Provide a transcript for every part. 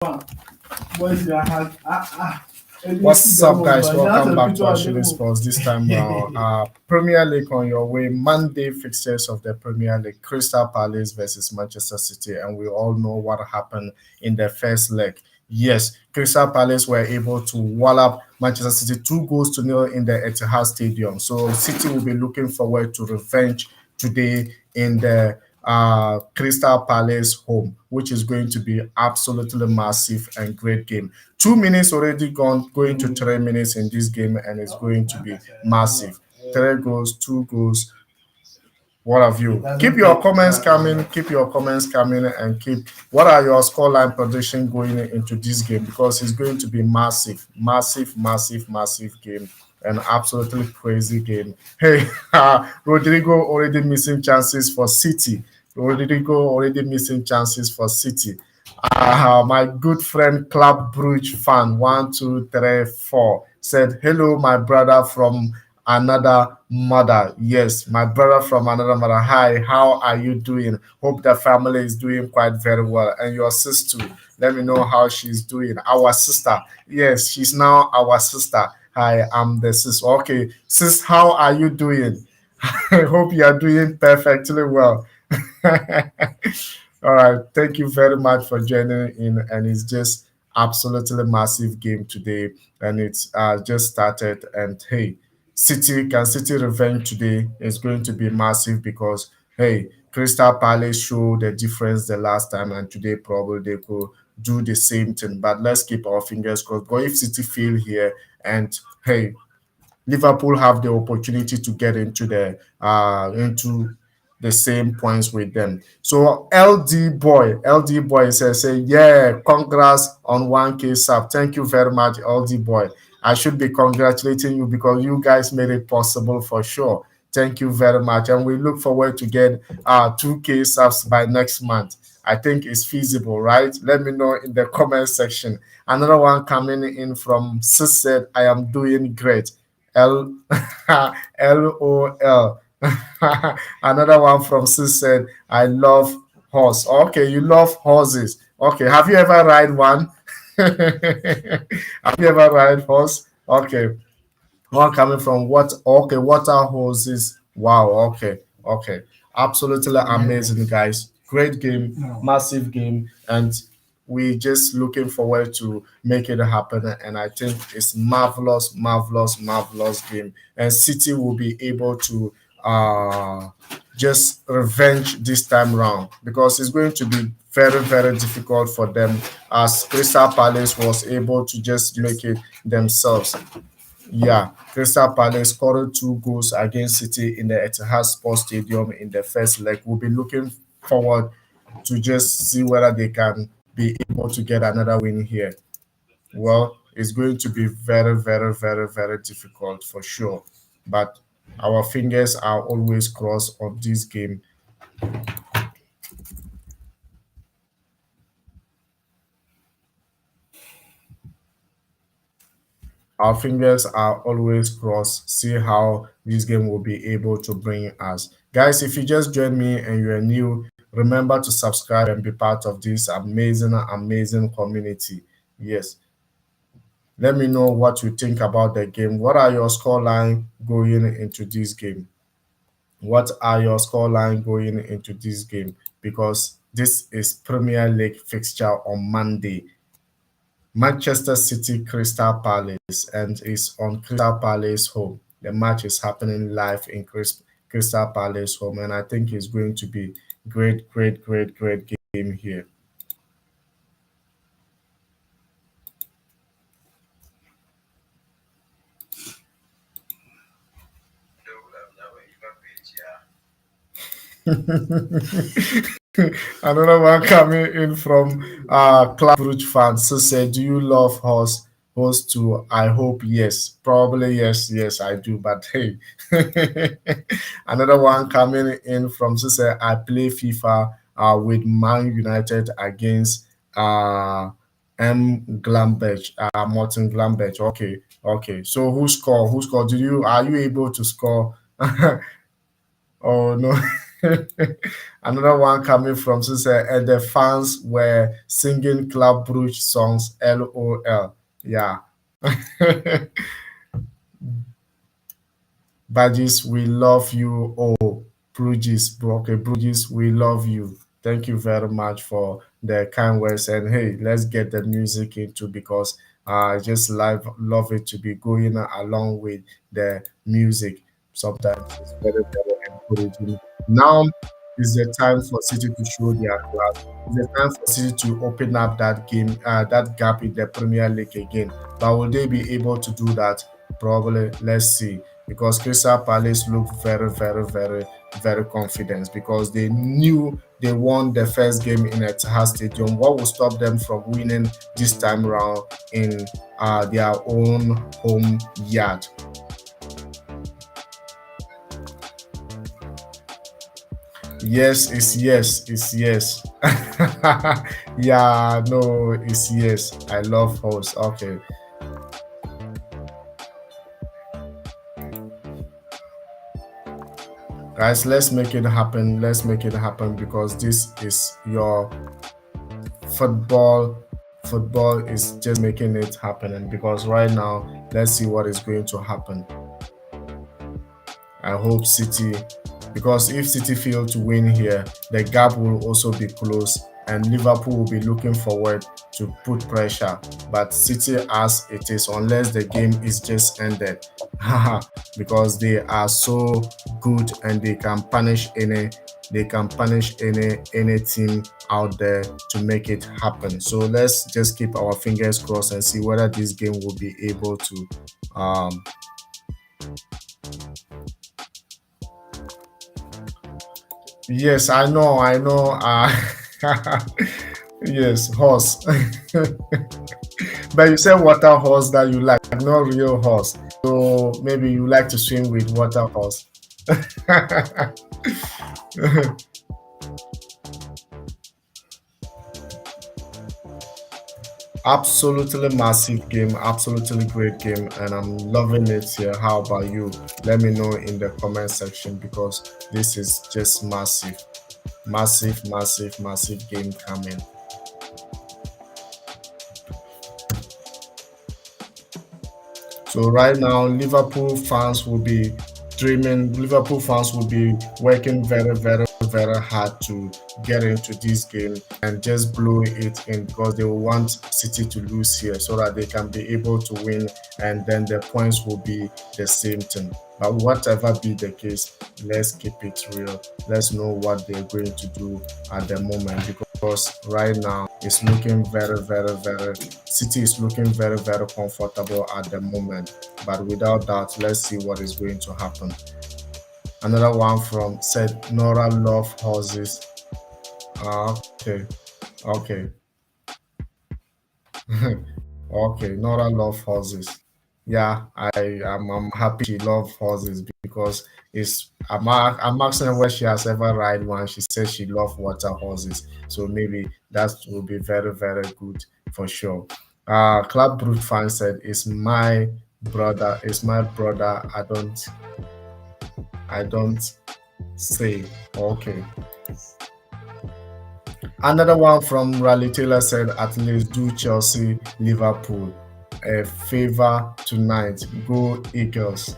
What's up, guys? Welcome back to Ashili Sports. This time around, Premier League on your way. Monday fixtures of the Premier League: Crystal Palace versus Manchester City, and we all know what happened in the first leg. Yes, Crystal Palace were able to wallop Manchester City 2 goals to 0 in the Etihad Stadium. So City will be looking forward to revenge today in the Crystal Palace home, which is going to be absolutely massive and great game. 2 minutes already gone, going to 3 minutes in this game, and it's going to be massive. 3 goals, 2 goals. What have you? Keep your comments coming. Keep your comments coming, and keep. What are your scoreline prediction going into this game? Because it's going to be massive, massive, massive, massive game. An absolutely crazy game. Hey, Rodrigo already missing chances for City. Rodrigo already missing chances for City. My good friend Club Brugge fan 1234 said, "Hello, my brother from another mother." Yes, my brother from another mother. Hi, how are you doing? Hope the family is doing quite very well. And your sister, let me know how she's doing. Our sister, yes, she's now our sister. Hi, I'm the sis. Okay, sis, how are you doing? I hope you are doing perfectly well. All right, thank you very much for joining in, and it's just absolutely massive game today, and it's just started. And hey, City revenge today is going to be massive because hey, Crystal Palace showed the difference the last time, and today probably they could do the same thing. But let's keep our fingers crossed. But if City fail here, and hey, Liverpool have the opportunity to get into the same points with them. So LD boy says, say, yeah, congrats on 1K sub. Thank you very much, LD boy. I should be congratulating you because you guys made it possible for sure. Thank you very much. And we look forward to get 2K subs by next month. I think it's feasible, right? Let me know in the comment section. Another one coming in from Sis said, I am doing great. L LOL. Another one from Sis said, I love horse. Okay, you love horses. Okay, have you ever ride one? Have you ever ride horse? Okay. One coming from what? Okay, water hoses. Wow. Okay. Okay. Absolutely amazing, guys. Great game, massive game, and we just looking forward to make it happen. And I think it's marvelous, marvelous, marvelous game. And City will be able to just revenge this time round because it's going to be very, very difficult for them as Crystal Palace was able to just make it themselves. Yeah, Crystal Palace scored 2 goals against City in the Etihad Sports Stadium in the first leg. We'll be looking forward to just see whether they can be able to get another win here. Well, it's going to be very, very, very, very difficult for sure. But our fingers are always crossed on this game. Our fingers are always crossed. See how this game will be able to bring us. Guys, if you just joined me and you're new, remember to subscribe and be part of this amazing, amazing community. Yes. Let me know what you think about the game. What are your scoreline going into this game? What are your scoreline going into this game? Because this is Premier League fixture on Monday. Manchester City Crystal Palace, and it's on Crystal Palace home. The match is happening live in Crystal Palace home, and I think it's going to be great, great, great, great game here. Another one coming in from Club Brugge fans. So say, do you love horse too? I hope yes. Probably yes, yes, I do. But hey, another one coming in from so say, I play FIFA with Man United against M Glambech, Martin Glambech. Okay, okay. So who score? Who scored? Did you are you able to score? Oh no. Another one coming from Sister, and the fans were singing Club Brugge songs. LOL. Yeah. Badges, we love you. Oh, Bruges, okay, Bruges, we love you. Thank you very much for the kind words. And hey, let's get the music into because I just love it to be going along with the music. Sometimes it's very, very encouraging. Now is the time for City to show their class. It's the time for City to open up that game, that gap in the Premier League again. But will they be able to do that? Probably. Let's see because Crystal Palace looked very, very, very, very confident because they knew they won the first game in Etihad Stadium. What will stop them from winning this time around in their own home yard? Yes, it's yes, it's yes. Yeah, no, it's yes. I love host. Okay. Guys, let's make it happen. Let's make it happen because this is your football. Football is just making it happen. And because right now, let's see what is going to happen. I hope City, because if City fail to win here, the gap will also be close, and Liverpool will be looking forward to put pressure. But City, as it is, unless the game is just ended, because they are so good and they can punish any team out there to make it happen. So let's just keep our fingers crossed and see whether this game will be able to um, yes, I know, I know. Yes, horse. But you said water horse that you like, not real horse. So maybe you like to swim with water horse. Absolutely massive game, absolutely great game, and I'm loving it here. How about you? Let me know in the comment section because this is just massive, massive, massive, massive game coming. So right now, Liverpool fans will be dreaming. Liverpool fans will be working very, very, very hard to get into this game and just blow it in because they will want City to lose here so that they can be able to win, and then the points will be the same thing. But whatever be the case, let's keep it real. Let's know what they're going to do at the moment because right now it's looking very, very, very. City is looking very, very comfortable at the moment. But without that, let's see what is going to happen. Another one from said Nora love horses. Okay, okay. Okay, Nora love horses. Yeah, I'm happy she love horses because I'm asking her where she has ever ride one. She says she love water horses, so maybe that will be very, very good for sure. Club Brute fan said, "It's my brother. It's my brother. I don't say." Okay. Another one from Raleigh Taylor said, "At least do Chelsea, Liverpool a favor tonight. Go Eagles."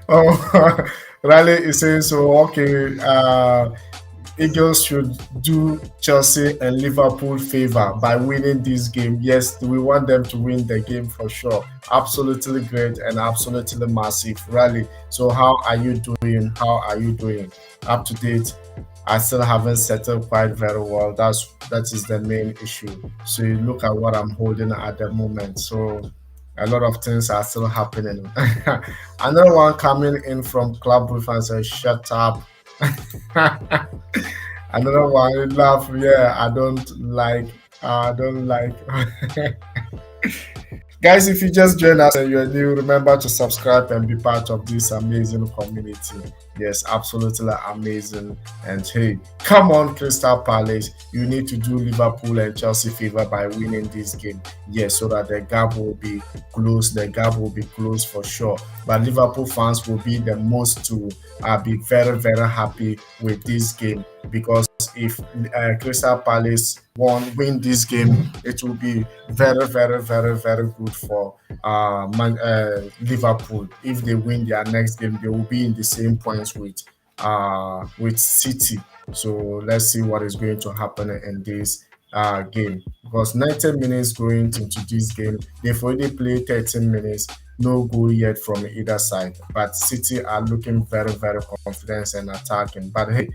Oh, Raleigh is saying so. Okay, Eagles should do Chelsea and Liverpool favor by winning this game. Yes, we want them to win the game for sure. Absolutely great and absolutely massive rally. So, how are you doing? How are you doing? Up to date? I still haven't settled quite very well. That is the main issue. So you look at what I'm holding at the moment. So a lot of things are still happening. Another one coming in from Club Roof and says, "Shut up." Another one laugh. Yeah, I don't like. I don't like. Guys, if you just join us and you're new, remember to subscribe and be part of this amazing community. Yes, absolutely amazing. And hey, come on, Crystal Palace. You need to do Liverpool and Chelsea favor by winning this game. Yes, so that the gap will be close. The gap will be close for sure. But Liverpool fans will be the most to be very, very happy with this game because if Crystal Palace win this game, it will be very, very, very, very good for Liverpool. If they win their next game, they will be in the same points with City. So let's see what is going to happen in this game because 90 minutes going into this game, they've already played 13 minutes. No goal yet from either side, but City are looking very, very confident and attacking. But hey,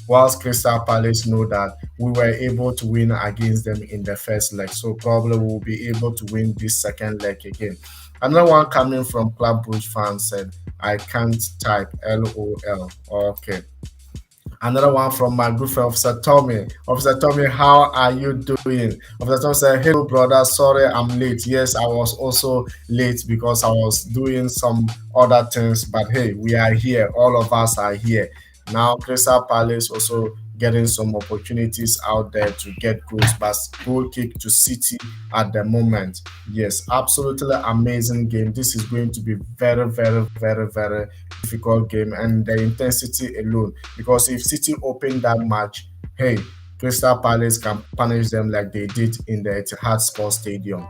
whilst Crystal Palace know that we were able to win against them in the first leg, so probably we'll be able to win this second leg again. Another one coming from Club Brugge fans said, I can't type LOL. Okay. Another one from my good friend Officer Tommy. Officer Tommy, how are you doing? Officer Tommy said, hello brother, sorry I'm late. Yes, I was also late because I was doing some other things, but hey, we are here. All of us are here. Now Crystal Palace also getting some opportunities out there to get goals, but goal kick to City at the moment. Yes, absolutely amazing game. This is going to be very, very, very, very difficult game, and the intensity alone. Because if City open that match, hey, Crystal Palace can punish them like they did in the Etihad Sports Stadium.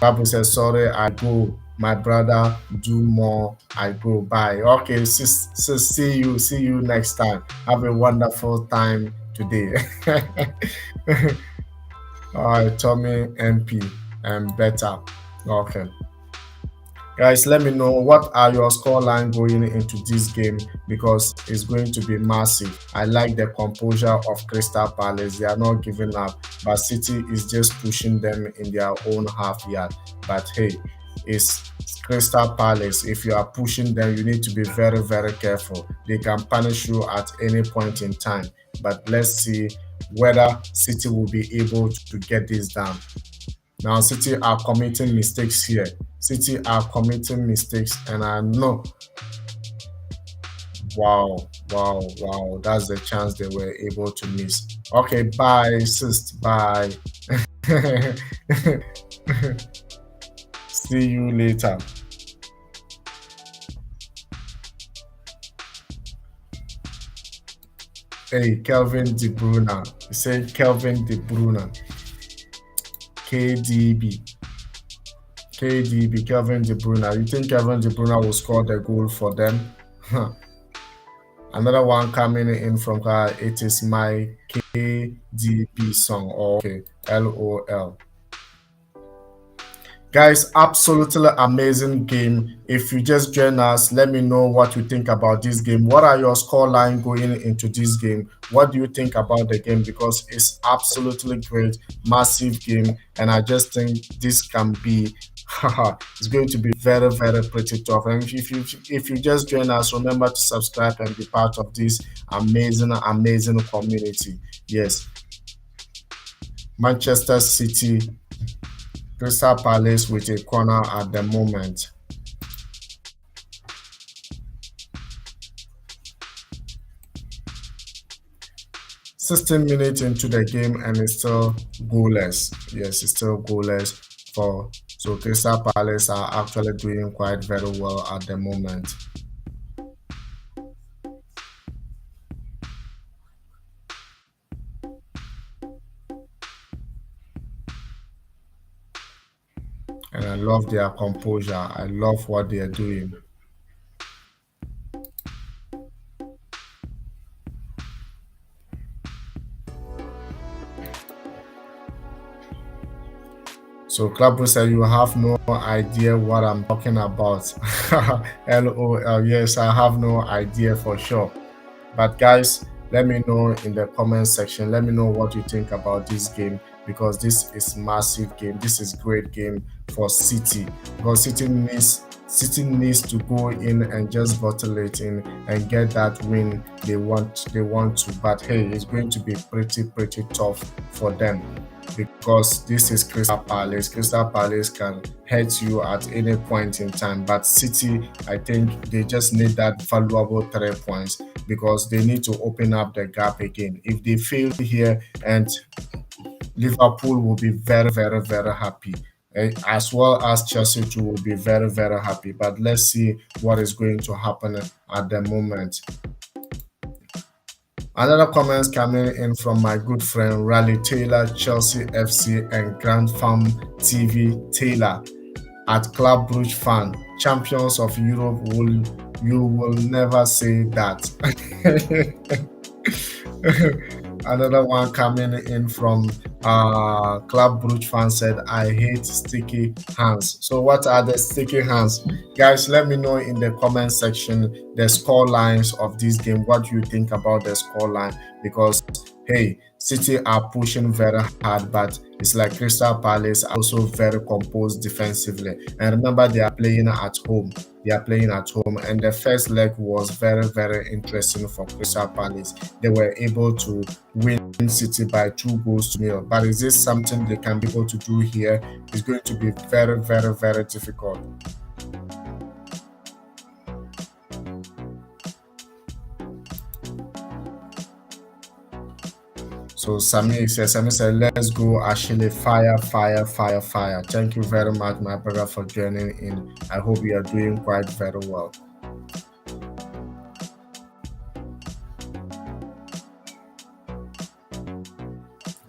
Babu says, sorry, I go. My brother, do more. I go. Bye. Okay, so see you next time. Have a wonderful time today. All right, Tommy MP and better. Okay. Guys, let me know what are your scoreline going into this game because it's going to be massive. I like the composure of Crystal Palace. They are not giving up, but City is just pushing them in their own half yard. But hey, it's Crystal Palace. If you are pushing them, you need to be very, very careful. They can punish you at any point in time. But let's see whether City will be able to get this done. Now, City are committing mistakes here. City are committing mistakes, and I know. Wow. That's the chance they were able to miss. Okay, bye, sis. Bye. See you later. Hey, Kelvin De Bruyne. You said Kelvin De Bruyne. KDB, Kelvin De Bruyne. You think Kelvin De Bruyne will score the goal for them? Another one coming in from her. It is my KDB song. Okay, LOL. Guys, absolutely amazing game. If you just join us, let me know what you think about this game. What are your scoreline going into this game? What do you think about the game? Because it's absolutely great, massive game, and I just think this can be it's going to be very, very pretty tough. And if you just join us, remember to subscribe and be part of this amazing community. Yes, Manchester City, Crystal Palace with a corner at the moment. "16 minutes into the game and it's still goalless." Yes, it's still goalless so Crystal Palace are actually doing quite very well at the moment. And I love their composure. I love what they are doing. So Club said you have no idea what I'm talking about. LOL. Yes, I have no idea for sure. But guys, let me know in the comment section. Let me know what you think about this game because this is massive game. This is great game for City because City needs City needs to go in and just bottle it in and get that win they want to. But hey, it's going to be pretty tough for them because this is Crystal Palace. Crystal Palace can hurt you at any point in time, but City, I think they just need that valuable 3 points because they need to open up the gap again. If they fail here, and Liverpool will be very happy. As well as Chelsea too will be very happy. But let's see what is going to happen at the moment. Another comments coming in from my good friend Raleigh Taylor, Chelsea FC and Grand Farm TV Taylor at Club Brugge fan. Champions of Europe you will never say that. Another one coming in from Club Brugge fan said, I hate sticky hands. So what are the sticky hands? Guys, let me know in the comment section the score lines of this game. What do you think about the score line? Because hey, City are pushing very hard, but it's like Crystal Palace are also very composed defensively. And remember, they are playing at home. And the first leg was very interesting for Crystal Palace. They were able to win City by 2-0. But is this something they can be able to do here? It's going to be very difficult. So Sami said, let's go Ashley, fire. Thank you very much, my brother, for joining in. I hope you are doing quite very well.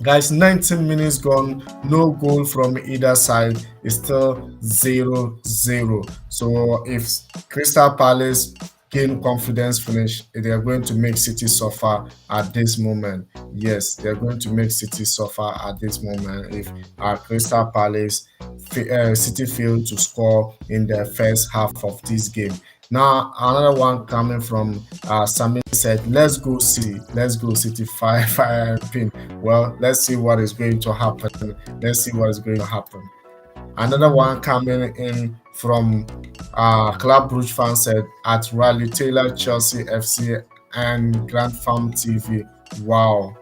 Guys, 19 minutes gone, no goal from either side. It's still 0-0. So if Crystal Palace gain confidence finish, they are going to make City suffer at this moment. Yes, they are going to make City suffer at this moment if Crystal Palace City failed to score in the first half of this game. Now another one coming from Sami said, let's go City, fire pin. Well, let's see what is going to happen. Another one coming in from Club Brugge fan said, at Raleigh Taylor, Chelsea FC and Grand Farm TV. Wow.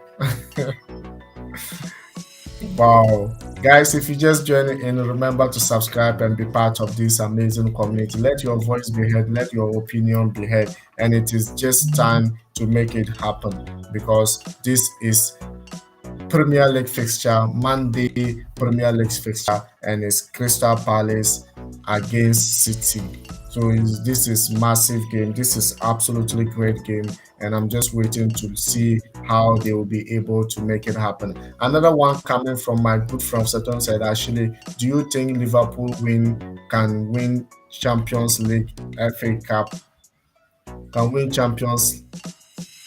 Wow. Guys, if you just joined in, remember to subscribe and be part of this amazing community. Let your voice be heard, let your opinion be heard, and it is just time to make it happen because this is Premier League fixture, Monday Premier League fixture, and it's Crystal Palace against City. So this is massive game. This is absolutely great game, and I'm just waiting to see how they will be able to make it happen. Another one coming from my good friend Sutton said, actually, do you think Liverpool can win Champions League, FA Cup, can win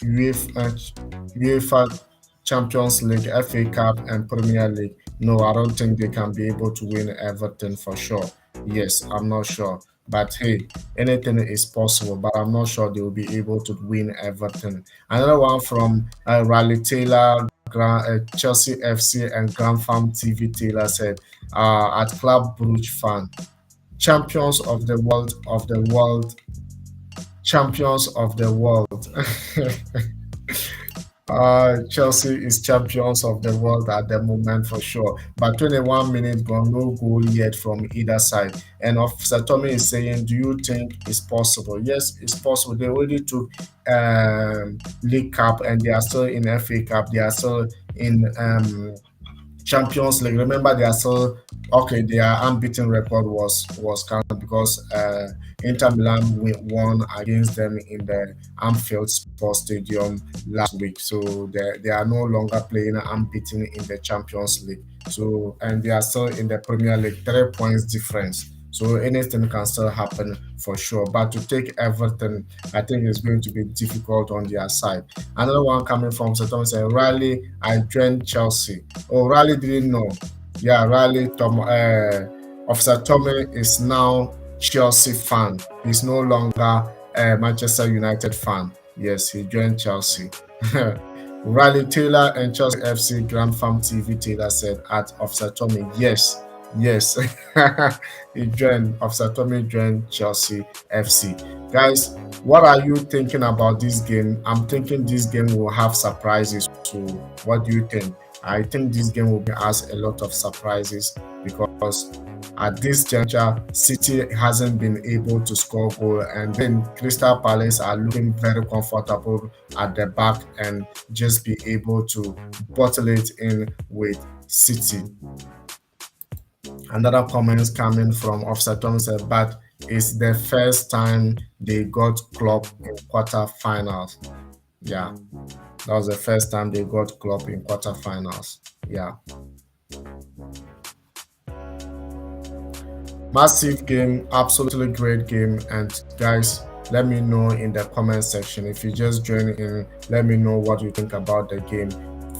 UEFA Champions League, FA Cup, and Premier League? No, I don't think they can be able to win Everton for sure. Yes, I'm not sure. But hey, anything is possible, but I'm not sure they will be able to win Everton. Another one from Raleigh Taylor, Chelsea FC and Grand Farm TV Taylor said, at Club Brugge fan, champions of the world. Chelsea is champions of the world at the moment for sure. But 21 minutes gone, no goal yet from either side. And Officer Tommy is saying, do you think it's possible? Yes, it's possible. They already took League Cup and they are still in FA Cup. They are still in Champions League. Remember, they are still okay. Their unbeaten record was counted because Inter Milan won against them in the Anfield Sports Stadium last week. So they are no longer playing unbeaten in the Champions League. So and they are still in the Premier League, 3 points difference. So anything can still happen for sure. But to take Everton, I think it's going to be difficult on their side. Another one coming from Sutton saying, Riley, I joined Chelsea. Oh, Riley didn't know. Yeah, Riley, Officer Tommy is now Chelsea fan. He's no longer a Manchester United fan. Yes, he joined Chelsea. Riley Taylor and Chelsea FC Grand Farm TV Taylor said at Officer Tommy, yes, Yes, he joined Officer Tommy joined Chelsea FC. Guys, what are you thinking about this game? I'm thinking this game will have surprises. So, what do you think? I think this game will be us a lot of surprises because at this juncture, City hasn't been able to score goal, and then Crystal Palace are looking very comfortable at the back and just be able to bottle it in with City. Another comments coming from Officer Thompson, but it's the first time they got club in quarterfinals. Yeah, that was the first time they got club in quarterfinals. Yeah, massive game, absolutely great game. And guys, let me know in the comment section if you just join in. Let me know what you think about the game.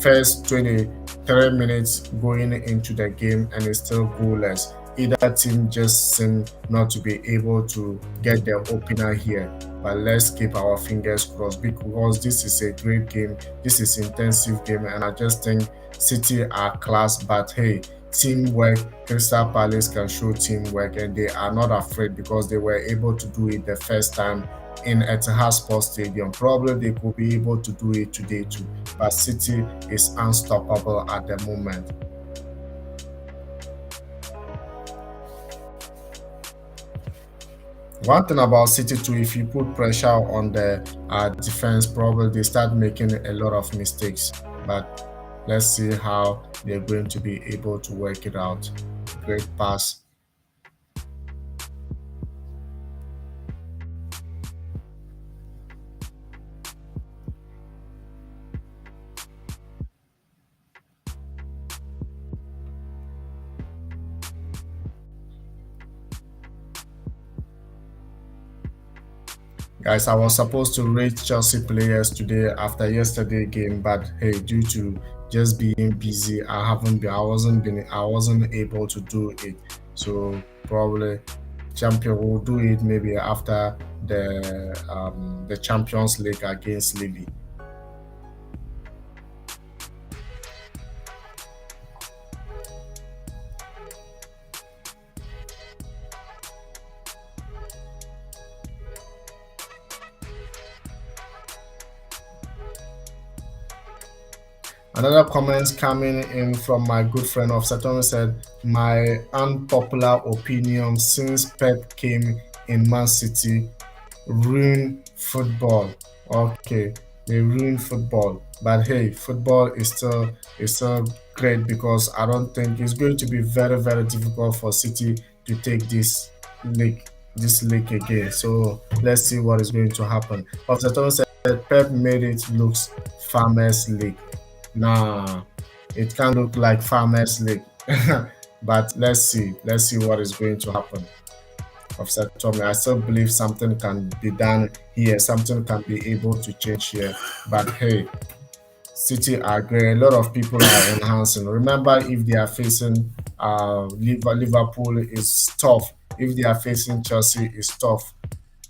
First 23 minutes going into the game and it's still goalless. Either team just seem not to be able to get their opener here. But let's keep our fingers crossed because this is a great game. This is intensive game, and I just think City are class. But hey, teamwork. Crystal Palace can show teamwork, and they are not afraid because they were able to do it the first time in Etihad Sports Stadium. Probably they could be able to do it today too, but City is unstoppable at the moment. One thing about City too, if you put pressure on the defense, probably they start making a lot of mistakes. But let's see how they're going to be able to work it out. Great pass. Guys, I was supposed to rate Chelsea players today after yesterday game, but hey, due to just being busy, I wasn't able to do it. So probably champion will do it maybe after the Champions League against Lille. Another comments coming in from my good friend of Saturn said, my unpopular opinion since Pep came in Man City, ruin football. Okay, they ruin football. But hey, football is still great because I don't think it's going to be very difficult for City to take league this league again. So let's see what is going to happen. Of said Pep made it looks Farmers League. Nah, it can look like Farmers League. But let's see. Let's see what is going to happen. Offset Tommy. I still believe something can be done here. Something can be able to change here. But hey, City are great. A lot of people are enhancing. Remember, if they are facing Liverpool is tough. If they are facing Chelsea is tough.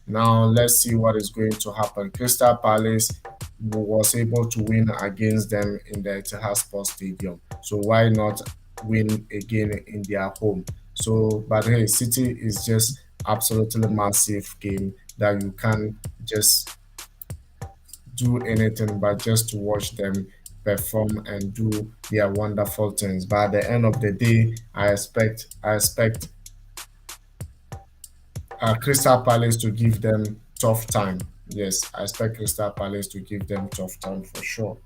Now let's see what is going to happen. Crystal Palace was able to win against them in the Etihad Sports Stadium. So why not win again in their home? So, but hey, City is just absolutely massive game that you can't just do anything but just to watch them perform and do their wonderful things. But at the end of the day, I expect Crystal Palace to give them tough time. Yes, I expect Crystal Palace to give them tough time for sure.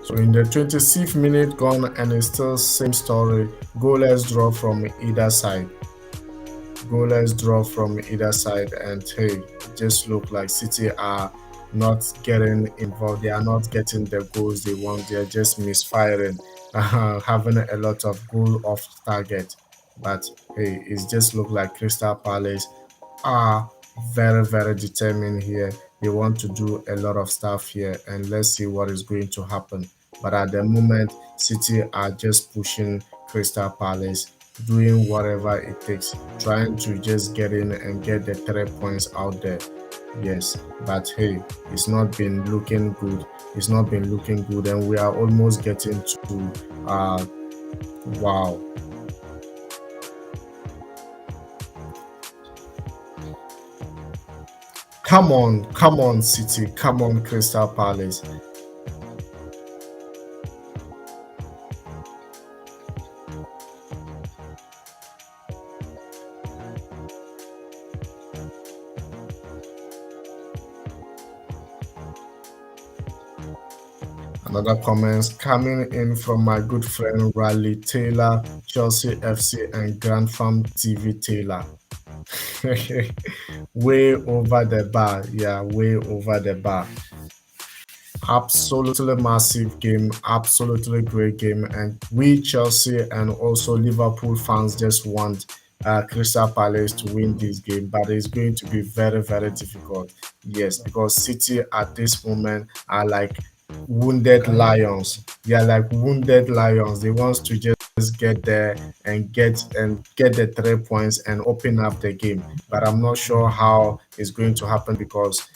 So in the 26th minute gone and it's still same story, goalless draw from either side. goalless draw from either side, and hey, it just look like City are not getting involved. They are not getting the goals they want. They are just misfiring, having a lot of goal off target. But hey, it just look like Crystal Palace are very determined here. They want to do a lot of stuff here, and let's see what is going to happen. But at the moment, City are just pushing Crystal Palace, doing whatever it takes, trying to just get in and get the 3 points out there. Yes, but hey, it's not been looking good. It's not been looking good, and we are almost getting to wow. Come on, City, come on, Crystal Palace. Another comments coming in from my good friend Raleigh Taylor, Chelsea FC, and Grand Farm TV Taylor. Way over the bar. Yeah, way over the bar. Absolutely massive game, absolutely great game. And we, Chelsea, and also Liverpool fans just want Crystal Palace to win this game, but it's going to be very difficult. Yes, because City at this moment are like wounded lions. They are like wounded lions. They want to just get there and get the 3 points and open up the game. But I'm not sure how it's going to happen because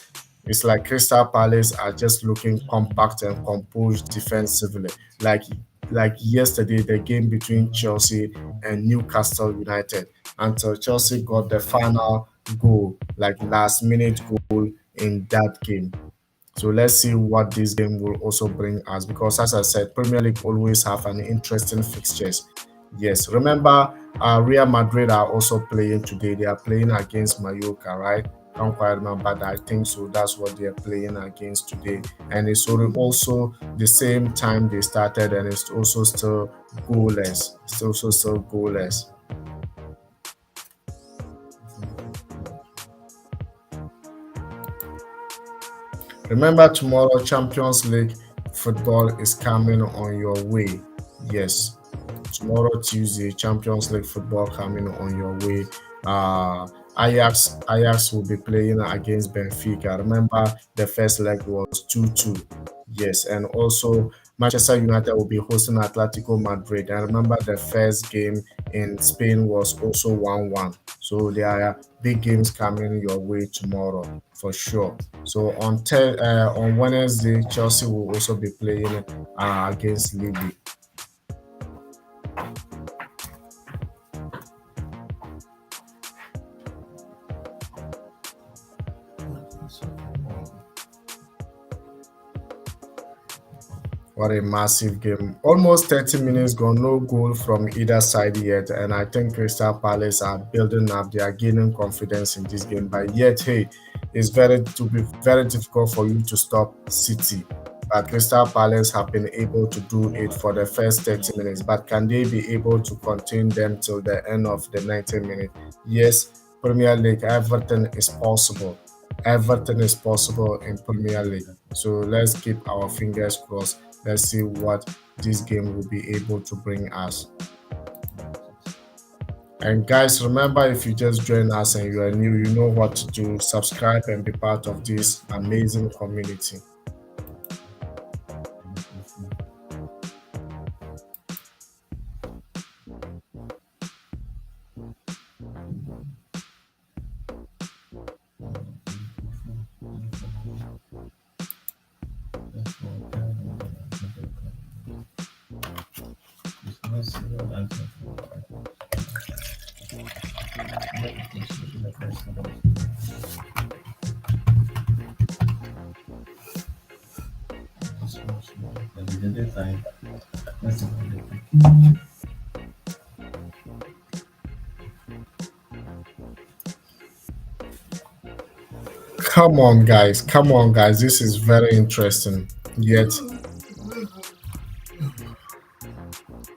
it's like Crystal Palace are just looking compact and composed defensively. Like yesterday, the game between Chelsea and Newcastle United, until Chelsea got the final goal, like last minute goal in that game. So let's see what this game will also bring us because, as I said, Premier League always have an interesting fixtures. Yes, remember, Real Madrid are also playing today. They are playing against Mallorca, right? Can't quite remember that. I think so. That's what they are playing against today, and it's also the same time they started, and it's also still goalless. It's also still goalless. Remember, tomorrow Champions League football is coming on your way. Yes, tomorrow Tuesday, Champions League football coming on your way. Ajax will be playing against Benfica. Remember, the first leg was 2-2. Yes, and also Manchester United will be hosting Atletico Madrid. And remember, the first game in Spain was also 1-1. So there are big games coming your way tomorrow for sure. So on Wednesday, Chelsea will also be playing against Lille. What a massive game. Almost 30 minutes gone, no goal from either side yet. And I think Crystal Palace are building up, they are gaining confidence in this game. But yet, hey, it's very to be very difficult for you to stop City. But Crystal Palace have been able to do it for the first 30 minutes. But can they be able to contain them till the end of the 90 minutes? Yes, Premier League, everything is possible. Everything is possible in Premier League. So let's keep our fingers crossed. Let's see what this game will be able to bring us. And guys, remember if you just join us and you are new, you know what to do. Subscribe and be part of this amazing community. Come on, guys. This is very interesting. Yet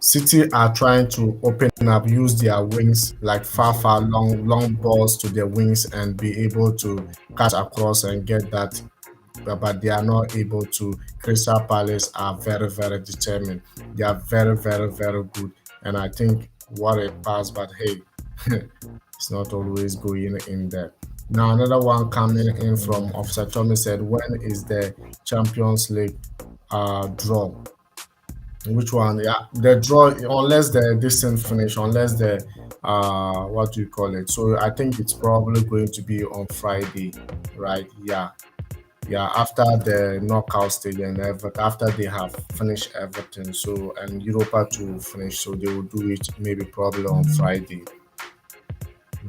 City are trying to open up, use their wings like far, long balls to their wings and be able to cut across and get that, but they are not able to. Crystal Palace are very determined. They are very good, and I think what a pass. But hey, it's not always going in there. Now another one coming in from Officer Tommy said, "When is the Champions League draw?" Which one? Yeah, the draw, unless the distance finish, unless the what do you call it? So I think it's probably going to be on Friday, right? Yeah, yeah, after the knockout stage and everything, after they have finished everything, so and Europa to finish, so they will do it maybe probably on Friday.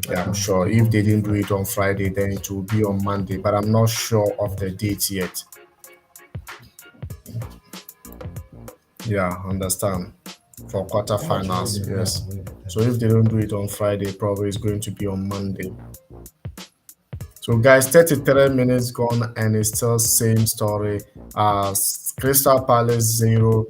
Yeah, I'm sure if they didn't do it on Friday, then it will be on Monday, but I'm not sure of the date yet. Yeah, understand. For quarterfinals, yes. So if they don't do it on Friday, probably it's going to be on Monday. So guys, 33 minutes gone and it's still same story. Crystal Palace 0,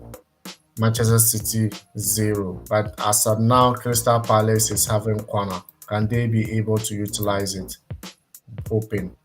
Manchester City 0. But as of now, Crystal Palace is having corner. Can they be able to utilize it? Hoping.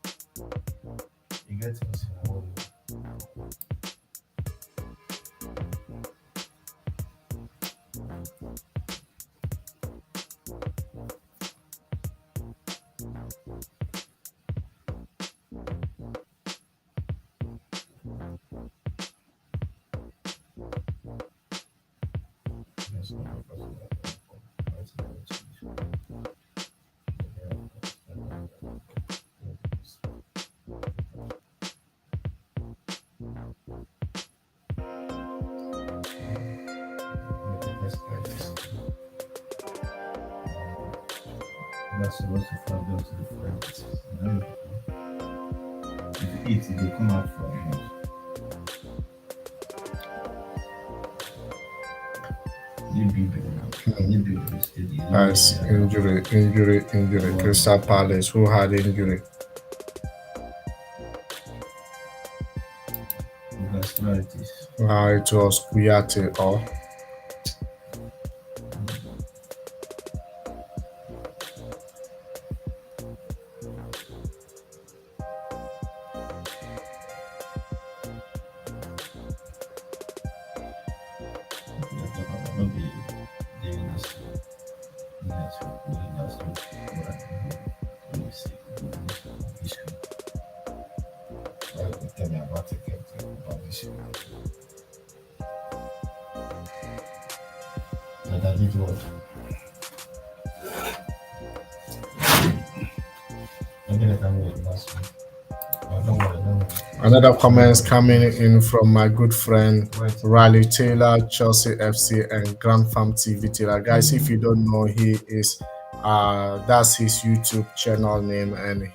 That's supposed to fall down to the friends. If you eat, they come out from it. As injury. Crystal Palace, who had injury? Gastritis. It was Kuyate or Tell me about it. About this. And I did what? Maybe I can wait last week. Don't worry. another comments coming in from my good friend Riley Taylor, Chelsea FC, and Grand Farm TV Taylor. Guys, if you don't know, he is that's his YouTube channel name, and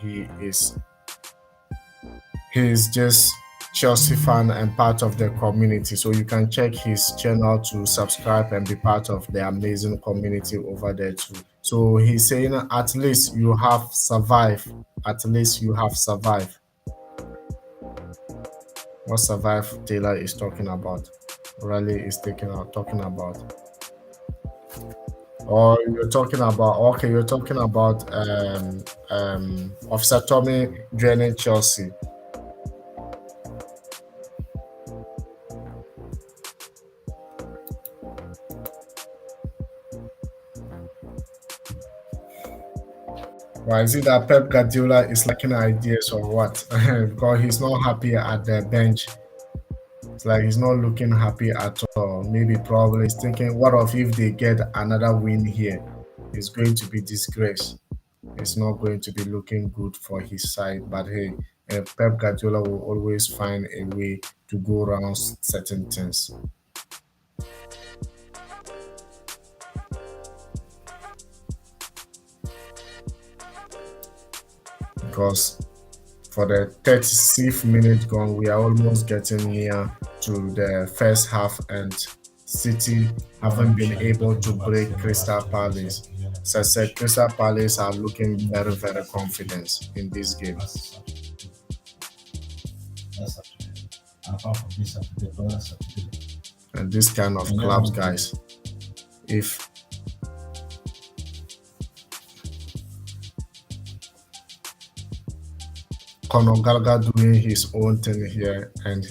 he's just Chelsea fan and part of the community. So you can check his channel to subscribe and be part of the amazing community over there too. So he's saying, at least you have survived. At least you have survived. What survive Taylor is talking about? Riley is talking about. Or you're talking about, okay, you're talking about Officer Tommy joining Chelsea. Why is it that Pep Guardiola is lacking ideas or what? Because he's not happy at the bench. It's like he's not looking happy at all. Maybe probably he's thinking, what if they get another win here? It's going to be disgrace. It's not going to be looking good for his side. But hey, Pep Guardiola will always find a way to go around certain things. Because for the 36th minute gone, we are almost getting near to the first half, and City haven't been able to break Crystal Palace. So I said Crystal Palace are looking very confident in this game. And this kind of clubs, guys, if Conor Gallagher doing his own thing here, and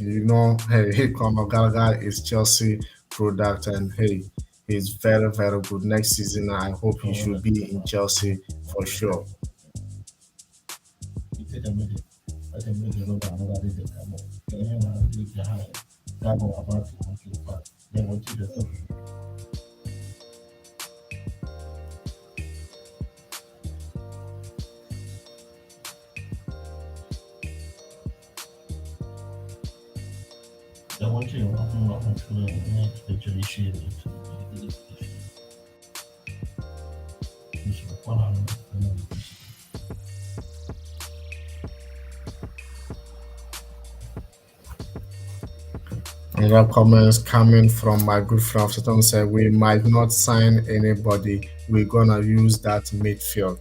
hey, Conor Gallagher is Chelsea product, and hey, he's very, very good. Next season, I hope he should be in Chelsea for sure. Another comments coming from my good friend Satan said we might not sign anybody. We're gonna use that midfield.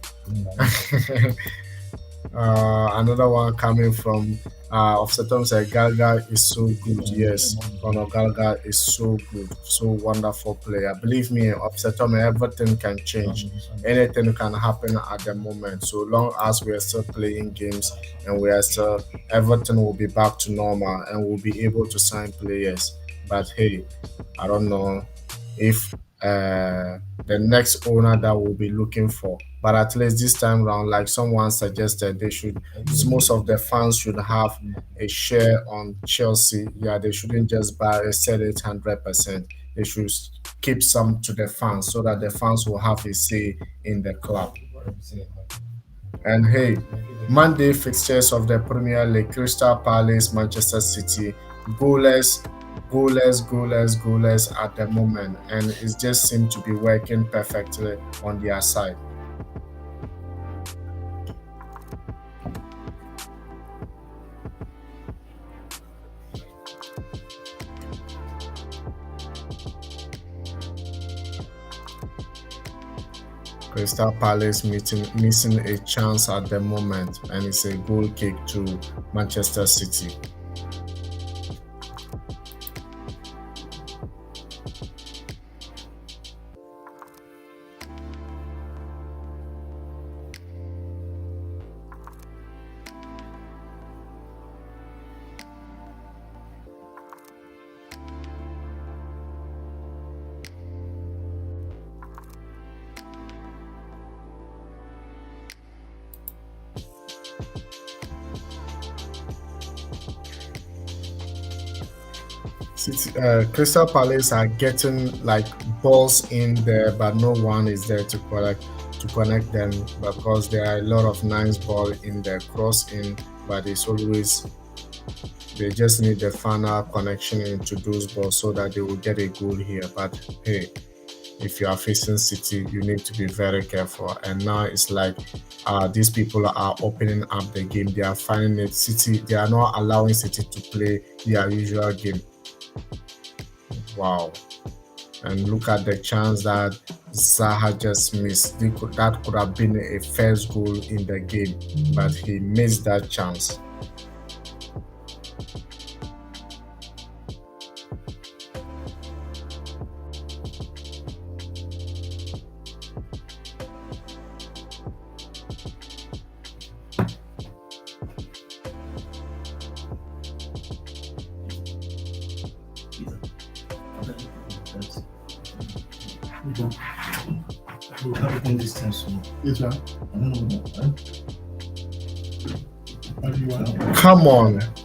Another one coming from Offsetom said Gallagher is so good. Yes, Conor Gallagher is so good, so wonderful player. Believe me, Offsetom, everything can change. Anything can happen at the moment. So long as we are still playing games and we are still, everything will be back to normal and we'll be able to sign players. But hey, I don't know if the next owner that we'll be looking for. But at least this time round, like someone suggested, they should most of the fans should have a share on Chelsea. Yeah, they shouldn't just buy a set it 100%. They should keep some to the fans so that the fans will have a say in the club. And hey, Monday fixtures of the Premier League: Crystal Palace, Manchester City, goalless, goalless at the moment, and it just seems to be working perfectly on their side. Crystal Palace missing a chance at the moment, and it's a goal kick to Manchester City. Crystal Palace are getting like balls in there, but no one is there to connect them because there are a lot of nice ball in the cross in, but it's always they just need the final connection into those balls so that they will get a goal here. But hey, if you are facing City, you need to be very careful. And now it's like these people are opening up the game. They are finding it. City, they are not allowing City to play their usual game. Wow. And look at the chance that Zaha just missed. That could have been a first goal in the game, but he missed that chance.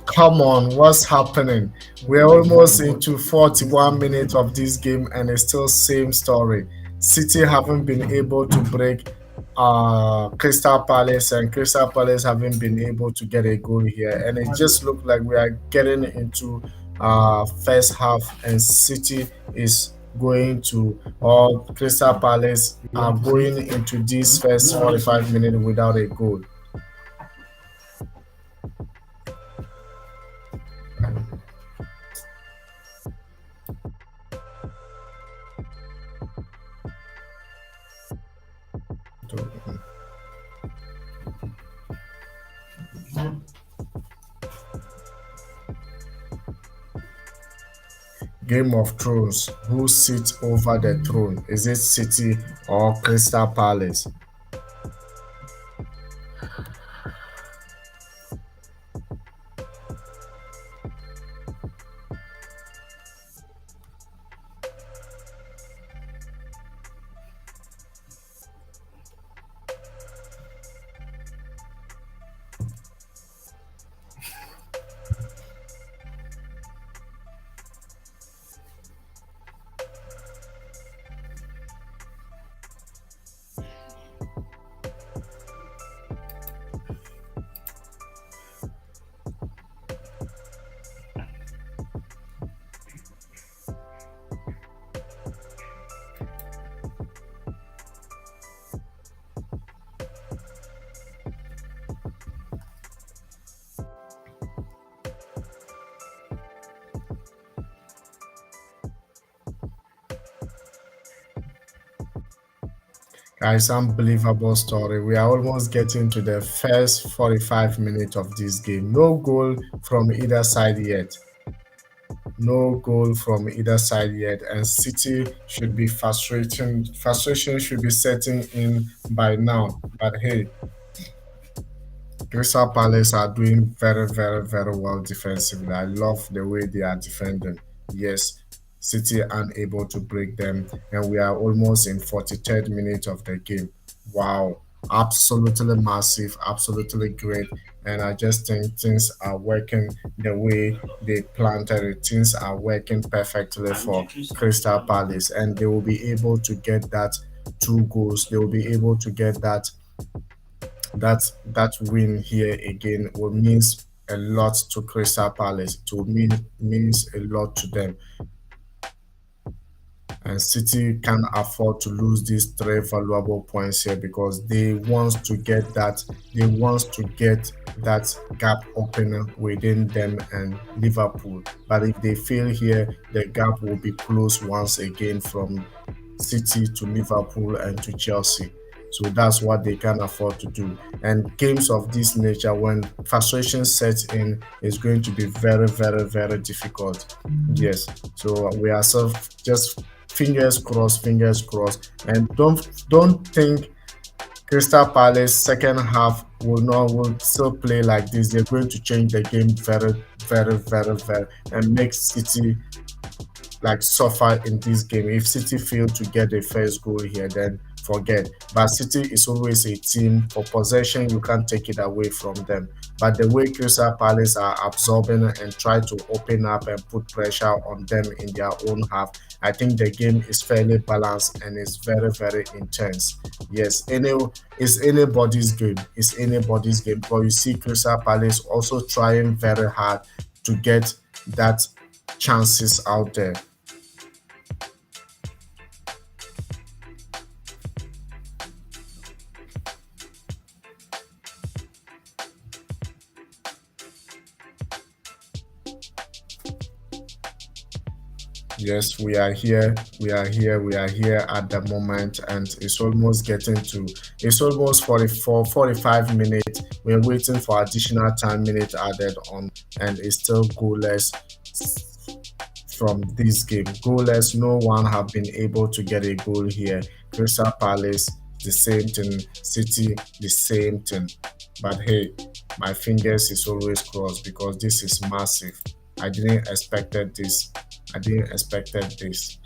Come on, what's happening? We're almost into 41 minutes of this game and it's still same story. City haven't been able to break Crystal Palace, and Crystal Palace haven't been able to get a goal here, and it just looked like we are getting into first half and City is going to, or Crystal Palace are going into this first 45 minutes without a goal. Game of Thrones. Who sits over the throne? Is it City or Crystal Palace? Guys, unbelievable story. We are almost getting to the first 45 minutes of this game. No goal from either side yet. No goal from either side yet. And City should be frustrating. Frustration should be setting in by now. But hey, Crystal Palace are doing very, very, very well defensively. I love the way they are defending. Yes, City unable to break them, and we are almost in 43rd minute of the game. Wow, absolutely massive, absolutely great. And I just think things are working the way they planted it. Things are working perfectly for Crystal Palace, and they will be able to get that two goals. They will be able to get that win here again will means a lot to Crystal Palace. It will means a lot to them. And City can afford to lose these three valuable points here because they want to get that gap opener within them and Liverpool. But if they fail here, the gap will be closed once again from City to Liverpool and to Chelsea. So that's what they can afford to do. And games of this nature, when frustration sets in, is going to be very, very, very difficult. Yes. So we are just fingers crossed, and don't think Crystal Palace second half will still play like this. They're going to change the game very, very, very, very, and make City like suffer in this game. If City fail to get the first goal here, then forget. But City is always a team for possession. You can't take it away from them. But the way Crystal Palace are absorbing and try to open up and put pressure on them in their own half, I think the game is fairly balanced and it's very, very intense. Yes, it's anybody's game. It's anybody's game. But you see Crystal Palace also trying very hard to get that chances out there. Yes, we are here. We are here. We are here at the moment, and it's almost 45 minutes. We're waiting for additional time minutes added on, and it's still goalless from this game. Goalless, no one have been able to get a goal here. Crystal Palace, the same thing. City, the same thing. But hey, my fingers is always crossed because this is massive. I didn't expected this. I didn't expected this.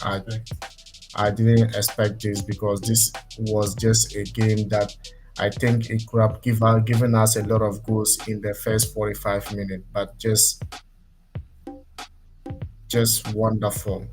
I didn't expect this because this was just a game that I think it could have given us a lot of goals in the first 45 minutes, but just wonderful,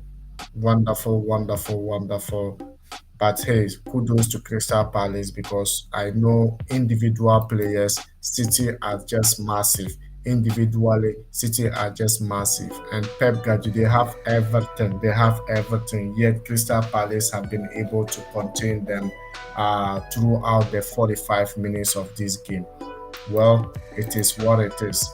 wonderful, wonderful, wonderful. But hey, kudos to Crystal Palace because I know individual players, City are just massive. Individually, City are just massive. And Pep Guardiola, they have everything. They have everything. Yet Crystal Palace have been able to contain them throughout the 45 minutes of this game. Well, it is what it is.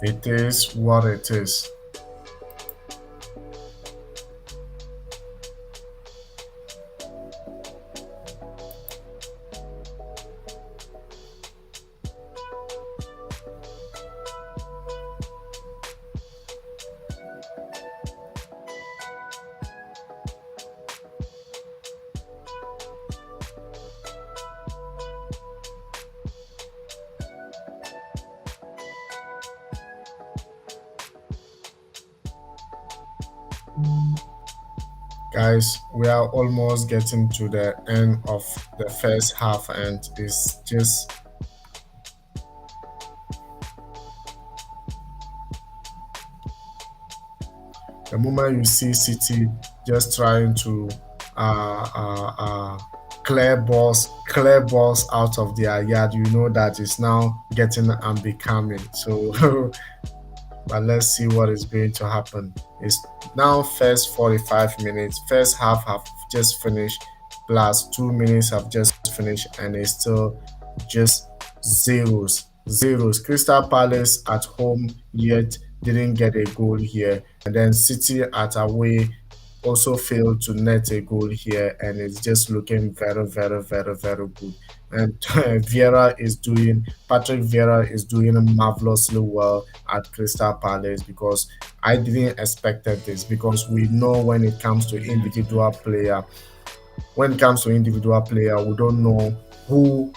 It is what it is. Guys, we are almost getting to the end of the first half, and it's just the moment you see City just trying to uh, uh, uh, clear balls out of their yard, you know that it's now getting unbecoming. So, but let's see what is going to happen. It's now first 45 minutes. First half have just finished, plus 2 minutes have just finished, and it's still just zeros. Zeros. Crystal Palace at home yet didn't get a goal here, and then City at away also failed to net a goal here, and it's just looking very, very, very, very good. And Patrick Vieira is doing marvelously well at Crystal Palace, because I didn't expected this, because we know when it comes to individual player, we don't know who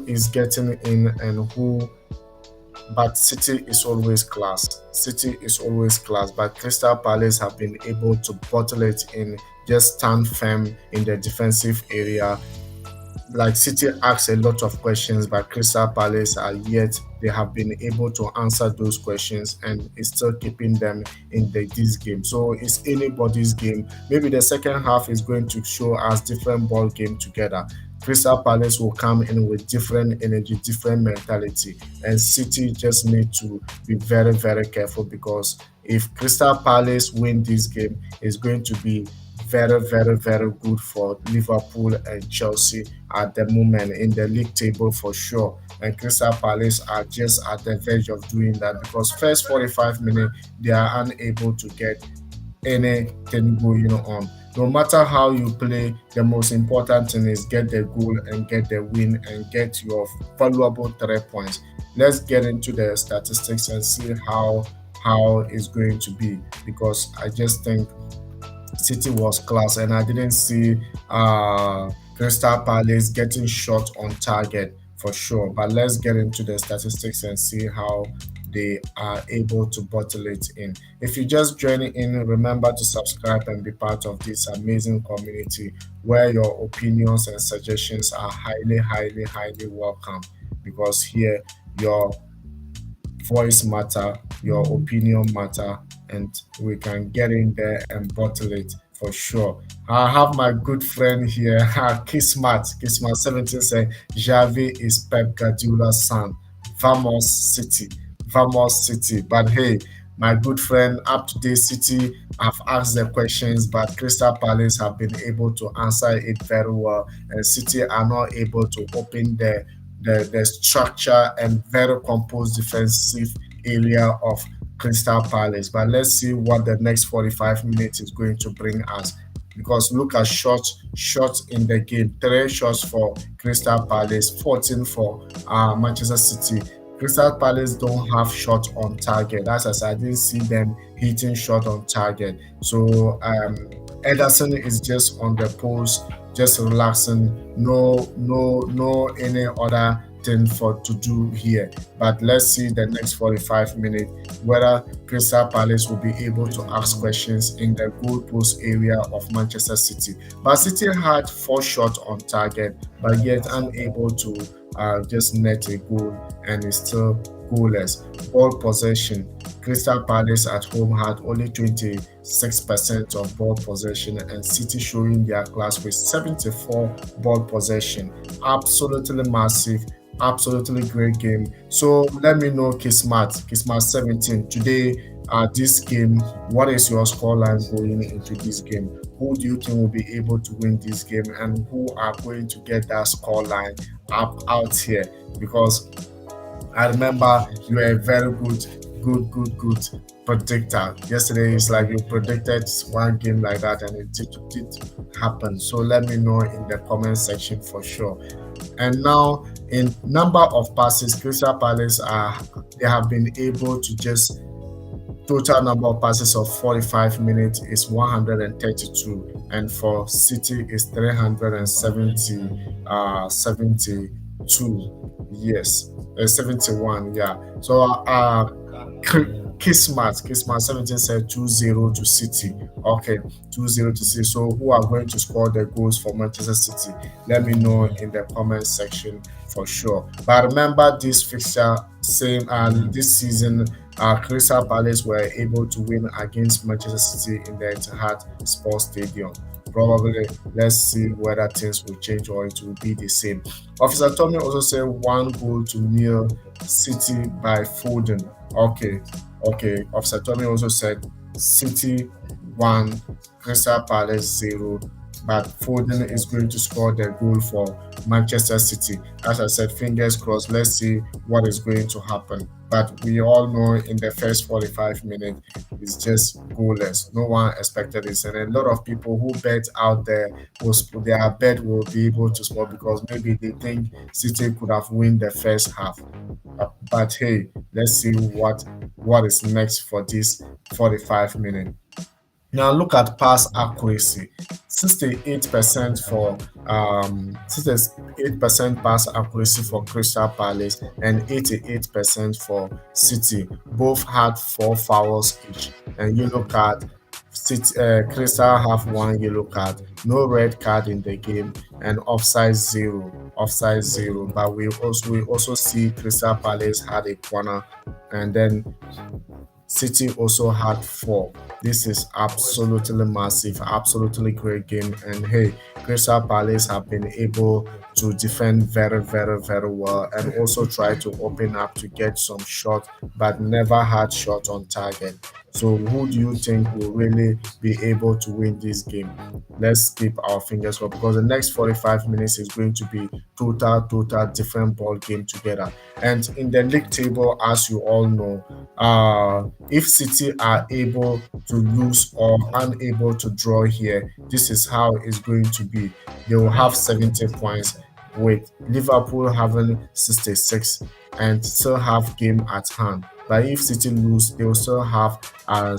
is getting in and who, but City is always class. City is always class, but Crystal Palace have been able to bottle it in, just stand firm in the defensive area. Like City asks a lot of questions, but Crystal Palace are yet they have been able to answer those questions, and it's still keeping them in this game. So it's anybody's game. Maybe the second half is going to show us different ball game together. Crystal Palace will come in with different energy, different mentality, and City just need to be very, very careful, because if Crystal Palace win this game, it's going to be very, very, very good for Liverpool and Chelsea at the moment in the league table for sure. And Crystal Palace are just at the verge of doing that, because first 45 minutes they are unable to get anything going on. No matter how you play, the most important thing is get the goal and get the win and get your valuable 3 points. Let's get into the statistics and see how it's going to be, because I just think City was class, and I didn't see Crystal Palace getting shot on target for sure. But let's get into the statistics and see how they are able to bottle it in. If you just joining in, remember to subscribe and be part of this amazing community where your opinions and suggestions are highly, highly, highly welcome, because here your voice matter, your opinion matter, and we can get in there and bottle it for sure. I have my good friend here, Kismat 17 said, Javi is Pep Guardiola's son. Vamos City, Vamos City. But hey, my good friend, up to date City, I've asked the questions, but Crystal Palace have been able to answer it very well, and City are not able to open the structure and very composed defensive area of Crystal Palace. But let's see what the next 45 minutes is going to bring us. Because look at shots in the game. 3 shots for Crystal Palace, 14 for Manchester City. Crystal Palace don't have shot on target. As I said, I didn't see them hitting shot on target. So Ederson is just on the post, just relaxing. No any other thing for to do here. But let's see the next 45 minutes whether Crystal Palace will be able to ask questions in the goal post area of Manchester City. But City had 4 shots on target, but yet unable to just net a goal, and is still goalless. Ball possession. Crystal Palace at home had only 26% of ball possession, and City showing their class with 74 ball possession. Absolutely massive, absolutely great game. So let me know, Kismat 17. Today, this game, what is your scoreline going into this game? Who do you think will be able to win this game, and who are going to get that scoreline up out here? Because I remember you are a very good good predictor. Yesterday it's like you predicted one game like that and it did happen. So let me know in the comment section for sure. And now in number of passes, Crystal Palace are they have been able to just total number of passes of 45 minutes is 132, and for City is 372. Yes, 71. Yeah. So Kismat 17 said 2-0 to City. Okay, 2-0 to City. So who are going to score the goals for Manchester City? Let me know in the comment section for sure. But remember this fixture, same this season, Crystal Palace were able to win against Manchester City in the Etihad Sports Stadium. Probably, let's see whether things will change or it will be the same. Officer Tommy also said 1-0 City by Foden. Okay. Officer Tommy also said City 1, Crystal Palace 0, but Foden is going to score the goal for Manchester City. As I said, fingers crossed. Let's see what is going to happen. But we all know in the first 45 minutes, it's just goalless. No one expected this. And a lot of people who bet out there, their bet will be able to score because maybe they think City could have won the first half. But hey, let's see what is next for this 45 minutes. Now look at pass accuracy. 68% for 68% pass accuracy for Crystal Palace and 88% for City. Both had 4 fouls each. And yellow card. Crystal have 1 yellow card, no red card in the game, and offside zero. Offside zero. But we also see Crystal Palace had a corner, and then City also had 4. This is absolutely massive, absolutely great game. And hey, Crystal Palace have been able to defend very, very, very well and also try to open up to get some shot, but never had shot on target. So who do you think will really be able to win this game? Let's keep our fingers crossed because the next 45 minutes is going to be total different ball game together. And in the league table, as you all know, if City are able to lose or unable to draw here, this is how it's going to be. They will have 70 points, with Liverpool having 66 and still have game at hand. But if City lose, they will still have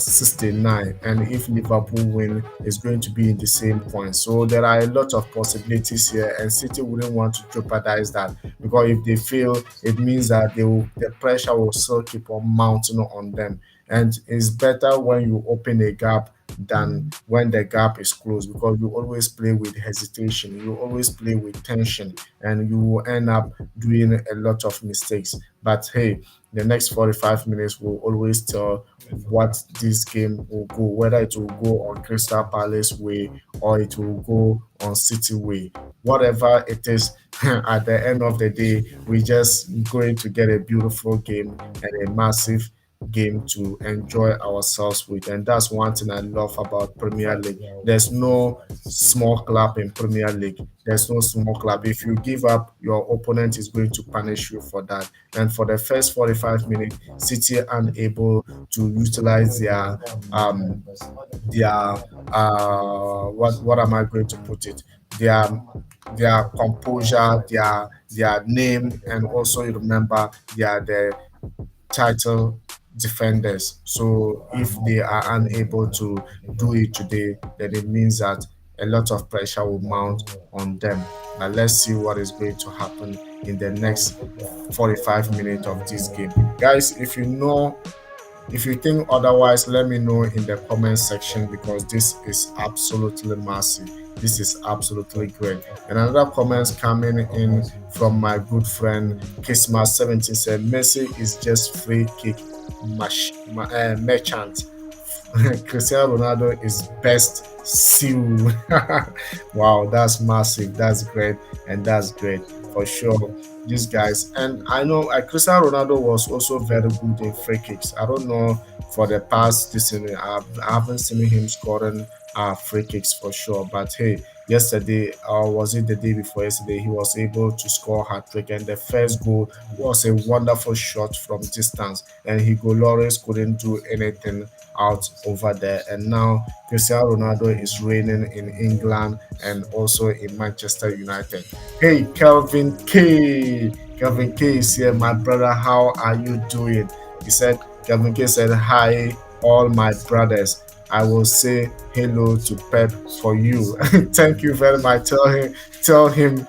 69, and if Liverpool win, it's going to be in the same point. So there are a lot of possibilities here, and City wouldn't want to jeopardize that because if they fail, it means that the pressure will still keep on mounting on them. And it's better when you open a gap than when the gap is closed because you always play with hesitation, you always play with tension, and you will end up doing a lot of mistakes. But hey, the next 45 minutes will always tell what this game will go, whether it will go on Crystal Palace way or it will go on City way. Whatever it is, at the end of the day, we're just going to get a beautiful game and a massive game to enjoy ourselves with. And that's one thing I love about Premier League. There's no small club in Premier League. There's no small club. If you give up, your opponent is going to punish you for that. And for the first 45 minutes, City unable to utilize what am I going to put it? Their composure, their name, and also you remember they are the title defenders. So if they are unable to do it today, then it means that a lot of pressure will mount on them. But let's see what is going to happen in the next 45 minutes of this game. Guys, if you think otherwise, let me know in the comment section because this is absolutely massive. This is absolutely great. And another comments coming in from my good friend Kisma17 said Messi is just free kick merchant. Cristiano Ronaldo is best seal. Wow, that's massive. That's great, and that's great for sure. These guys, and I know Cristiano Ronaldo was also very good in free kicks. I don't know for the past this season, I haven't seen him scoring free kicks for sure. But hey, yesterday, or was it the day before yesterday, he was able to score hat trick, and the first goal was a wonderful shot from distance, and Hugo Lloris couldn't do anything out over there. And now Cristiano Ronaldo is reigning in England and also in Manchester United. Hey, Kelvin K. Kelvin K is here, my brother. How are you doing? He said, Kelvin K said, hi, all my brothers. I will say hello to Pep for you. Thank you very much. Tell him,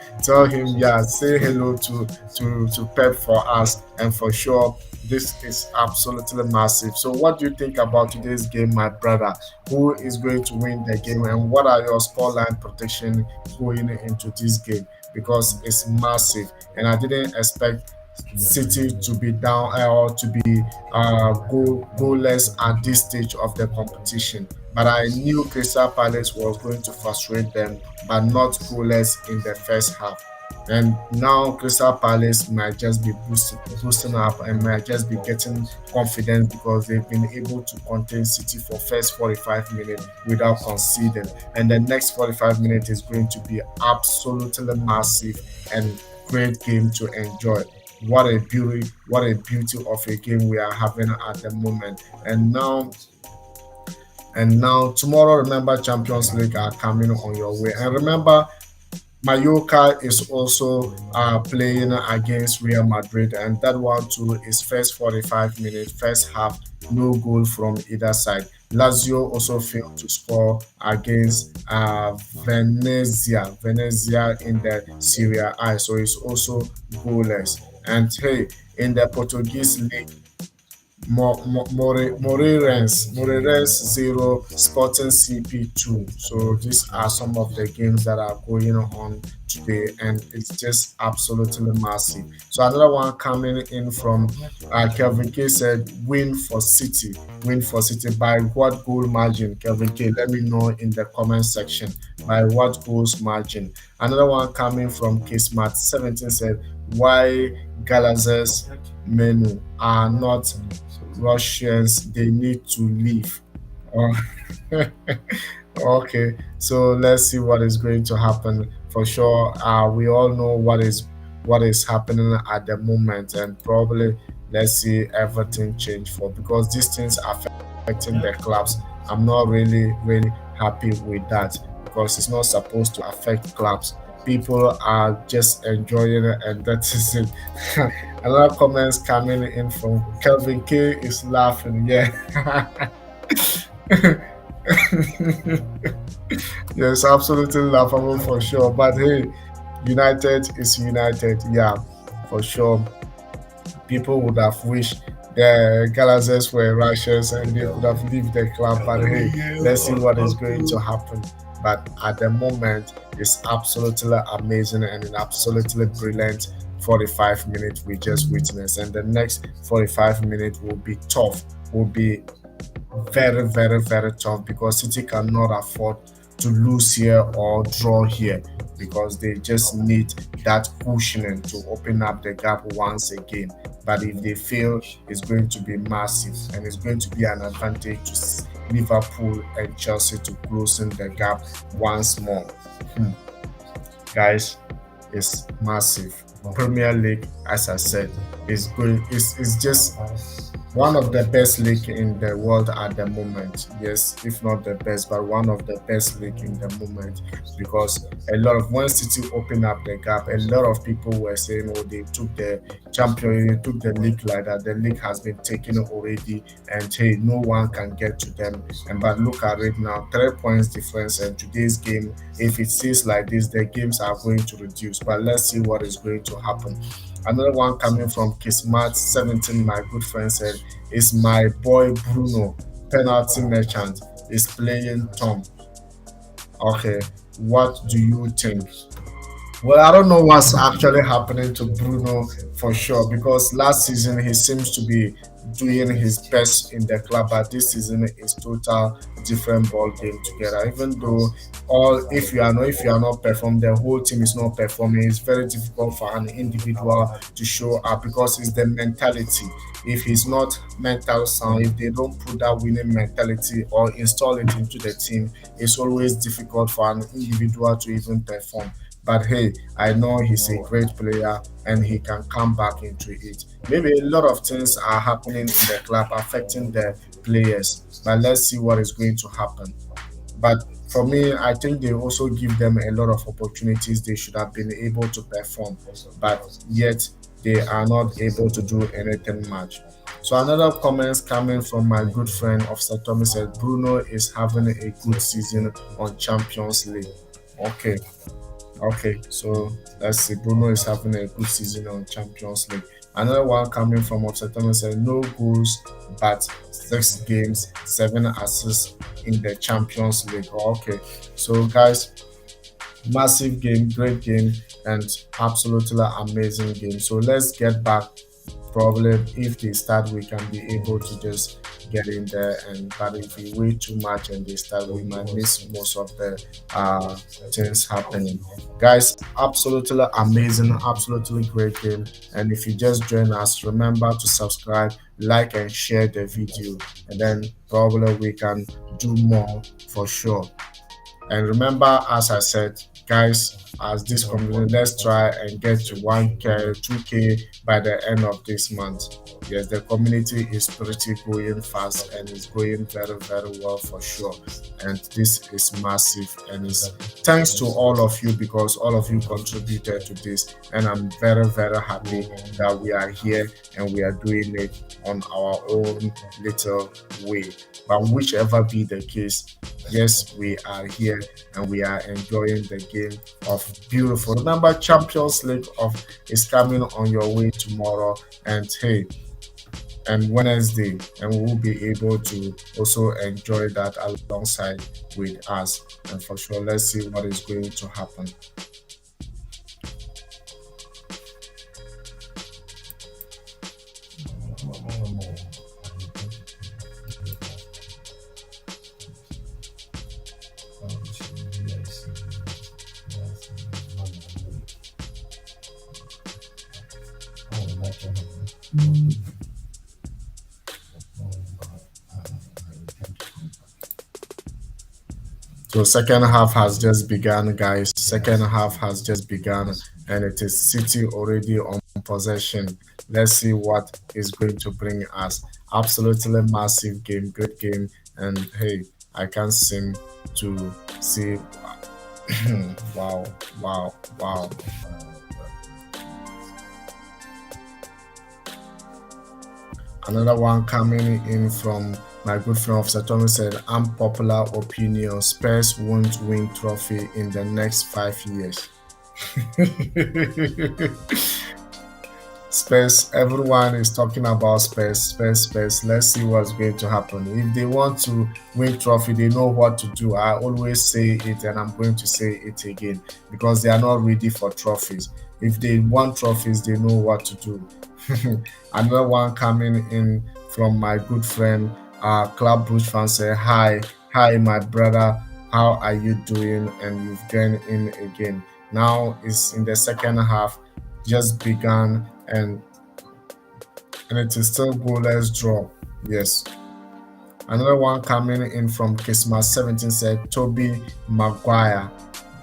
yeah, say hello to Pep for us. And for sure, this is absolutely massive. So, what do you think about today's game, my brother? Who is going to win the game, and what are your scoreline prediction going into this game? Because it's massive, and I didn't expect City to be down or to be goalless at this stage of the competition. But I knew Crystal Palace was going to frustrate them, but not goalless in the first half. And now Crystal Palace might just be boosting up and might just be getting confidence because they've been able to contain City for first 45 minutes without conceding. And the next 45 minutes is going to be absolutely massive and great game to enjoy. What a beauty of a game we are having at the moment. And now tomorrow, remember, Champions League are coming on your way. And remember, Mallorca is also playing against Real Madrid, and that one too is first 45 minutes, first half, no goal from either side. Lazio also failed to score against Venezia in the Serie A, so it's also goalless. And hey, in the Portuguese league, Moreirense 0, Sporting CP 2. So these are some of the games that are going on today, and it's just absolutely massive. So another one coming in from Kelvin K said, win for City by what goal margin? Kelvin K, let me know in the comment section by what goals margin. Another one coming from Kismat 17 said, why Galazes menu are not Russians, they need to leave. Oh, okay, so let's see what is going to happen. For sure, we all know what is happening at the moment, and probably let's see everything change for because these things are affecting the clubs. I'm not really happy with that because it's not supposed to affect clubs. People are just enjoying it, and that is it. Another comments coming in from Kelvin K is laughing. Yeah. Yes, absolutely laughable for sure. But hey, United is United. Yeah, for sure. People would have wished the Galazes were Russians and they could have left the club. But hey, let's see what is going to happen. But at the moment, it's absolutely amazing and an absolutely brilliant 45 minutes we just witnessed. And the next 45 minutes will be tough, will be very tough because City cannot afford to lose here or draw here because they just need that cushioning to open up the gap once again. But if they fail, it's going to be massive and it's going to be an advantage to Liverpool and Chelsea to closing the gap once more. Hmm. Guys, it's massive. Premier League, as I said, is going. Is just one of the best league in the world at the moment. Yes, if not the best, but one of the best league in the moment because a lot of when City opened up the gap, a lot of people were saying, "Oh, they took the champion, they took the league like that. The league has been taken already, and hey, no one can get to them." And but look at it now, 3 points difference. And today's game, if it stays like this, the games are going to reduce. But let's see what is going to happen. Another one coming from Kismat 17, my good friend said, is my boy Bruno, penalty merchant, is playing Tom. Okay, what do you think? Well, I don't know what's actually happening to Bruno for sure because last season he seems to be doing his best in the club, but this season is total different ball game together. Even though all if you are not performing, the whole team is not performing. It's very difficult for an individual to show up because it's the mentality. If he's not mental sound, if they don't put that winning mentality or install it into the team, it's always difficult for an individual to even perform. But hey, I know he's a great player and he can come back into it. Maybe a lot of things are happening in the club affecting the players, but let's see what is going to happen. But for me, I think they also give them a lot of opportunities they should have been able to perform, but yet they are not able to do anything much. So another comments coming from my good friend of Satomi said Bruno is having a good season on Champions League. Okay, okay, so let's see. Bruno is having a good season on Champions League. Another one coming from Opsetome said no goals, but 6 games, 7 assists in the Champions League. Okay, so guys, massive game, great game, and absolutely amazing game. So let's get back. Probably if they start, we can be able to just get in there. And but if we wait too much and they start, we might miss most of the uh, things happening. Guys, absolutely amazing, absolutely great game. And if you just join us, remember to subscribe, like, and share the video, and then probably we can do more for sure. And remember, as I said, guys, as this community, let's try and get to 1K, 2K by the end of this month. Yes, the community is pretty going fast and it's going very, very well for sure. And this is massive. And it's thanks to all of you because all of you contributed to this. And I'm very, very happy that we are here and we are doing it on our own little way. But whichever be the case, yes, we are here and we are enjoying the game of beautiful. Remember, Champions League of is coming on your way tomorrow, and hey, and Wednesday, and we will be able to also enjoy that alongside with us. And for sure, let's see what is going to happen. So second half has just begun, guys. Second half has just begun, and it is City already on possession. Let's see what is going to bring us. Absolutely massive game, good game, and hey, I can't seem to see. Wow, wow, wow. Another one coming in from my good friend Officer Thomas said, unpopular opinion, Spurs won't win trophy in the next 5 years. Spurs, everyone is talking about Spurs, Spurs, Spurs. Let's see what's going to happen. If they want to win trophy, they know what to do. I always say it and I'm going to say it again because they are not ready for trophies. If they want trophies, they know what to do. Another one coming in from my good friend, Club Bush fan say, hi, my brother, how are you doing? And you've joined in again. Now it's in the second half, just begun, and it is still goalless draw. Yes. Another one coming in from Christmas 17 said, Toby Maguire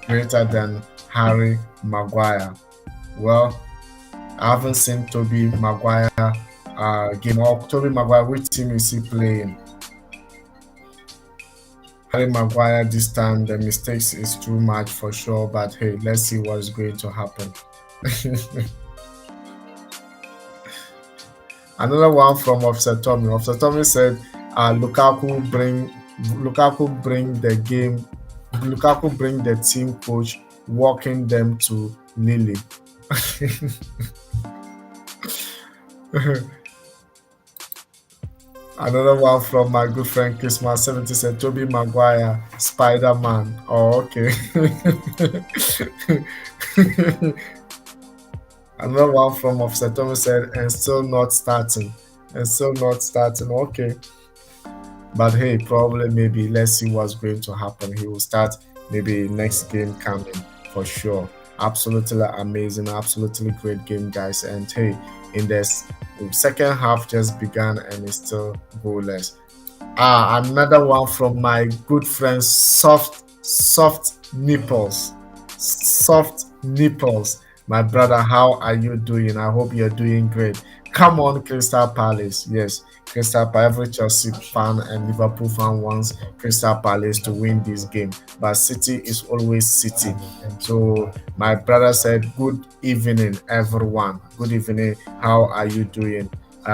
greater than Harry Maguire. Well, I haven't seen Toby Maguire game. Or Toby Maguire, which team is he playing? Harry Maguire this time, the mistakes is too much for sure. But hey, let's see what is going to happen. Another one from Officer Tommy. Officer Tommy said, Lukaku bring the team coach, walking them to Lily. Another one from my good friend Christmas 70 said Toby Maguire, Spider-Man. Oh, okay. Another one from Offset Thomas said, and still not starting. And still not starting. Okay. But hey, probably maybe let's see what's going to happen. He will start maybe next game coming for sure. Absolutely amazing, absolutely great game, guys. And hey, in this second half just began and it's still goalless. Another one from my good friend, soft nipples, soft nipples. My brother, how are you doing? I hope you're doing great. Come on, Crystal Palace. Yes, Crystal Palace. Every Chelsea fan and Liverpool fan wants Crystal Palace to win this game, but City is always City. So my brother said, "Good evening, everyone. Good evening. How are you doing?"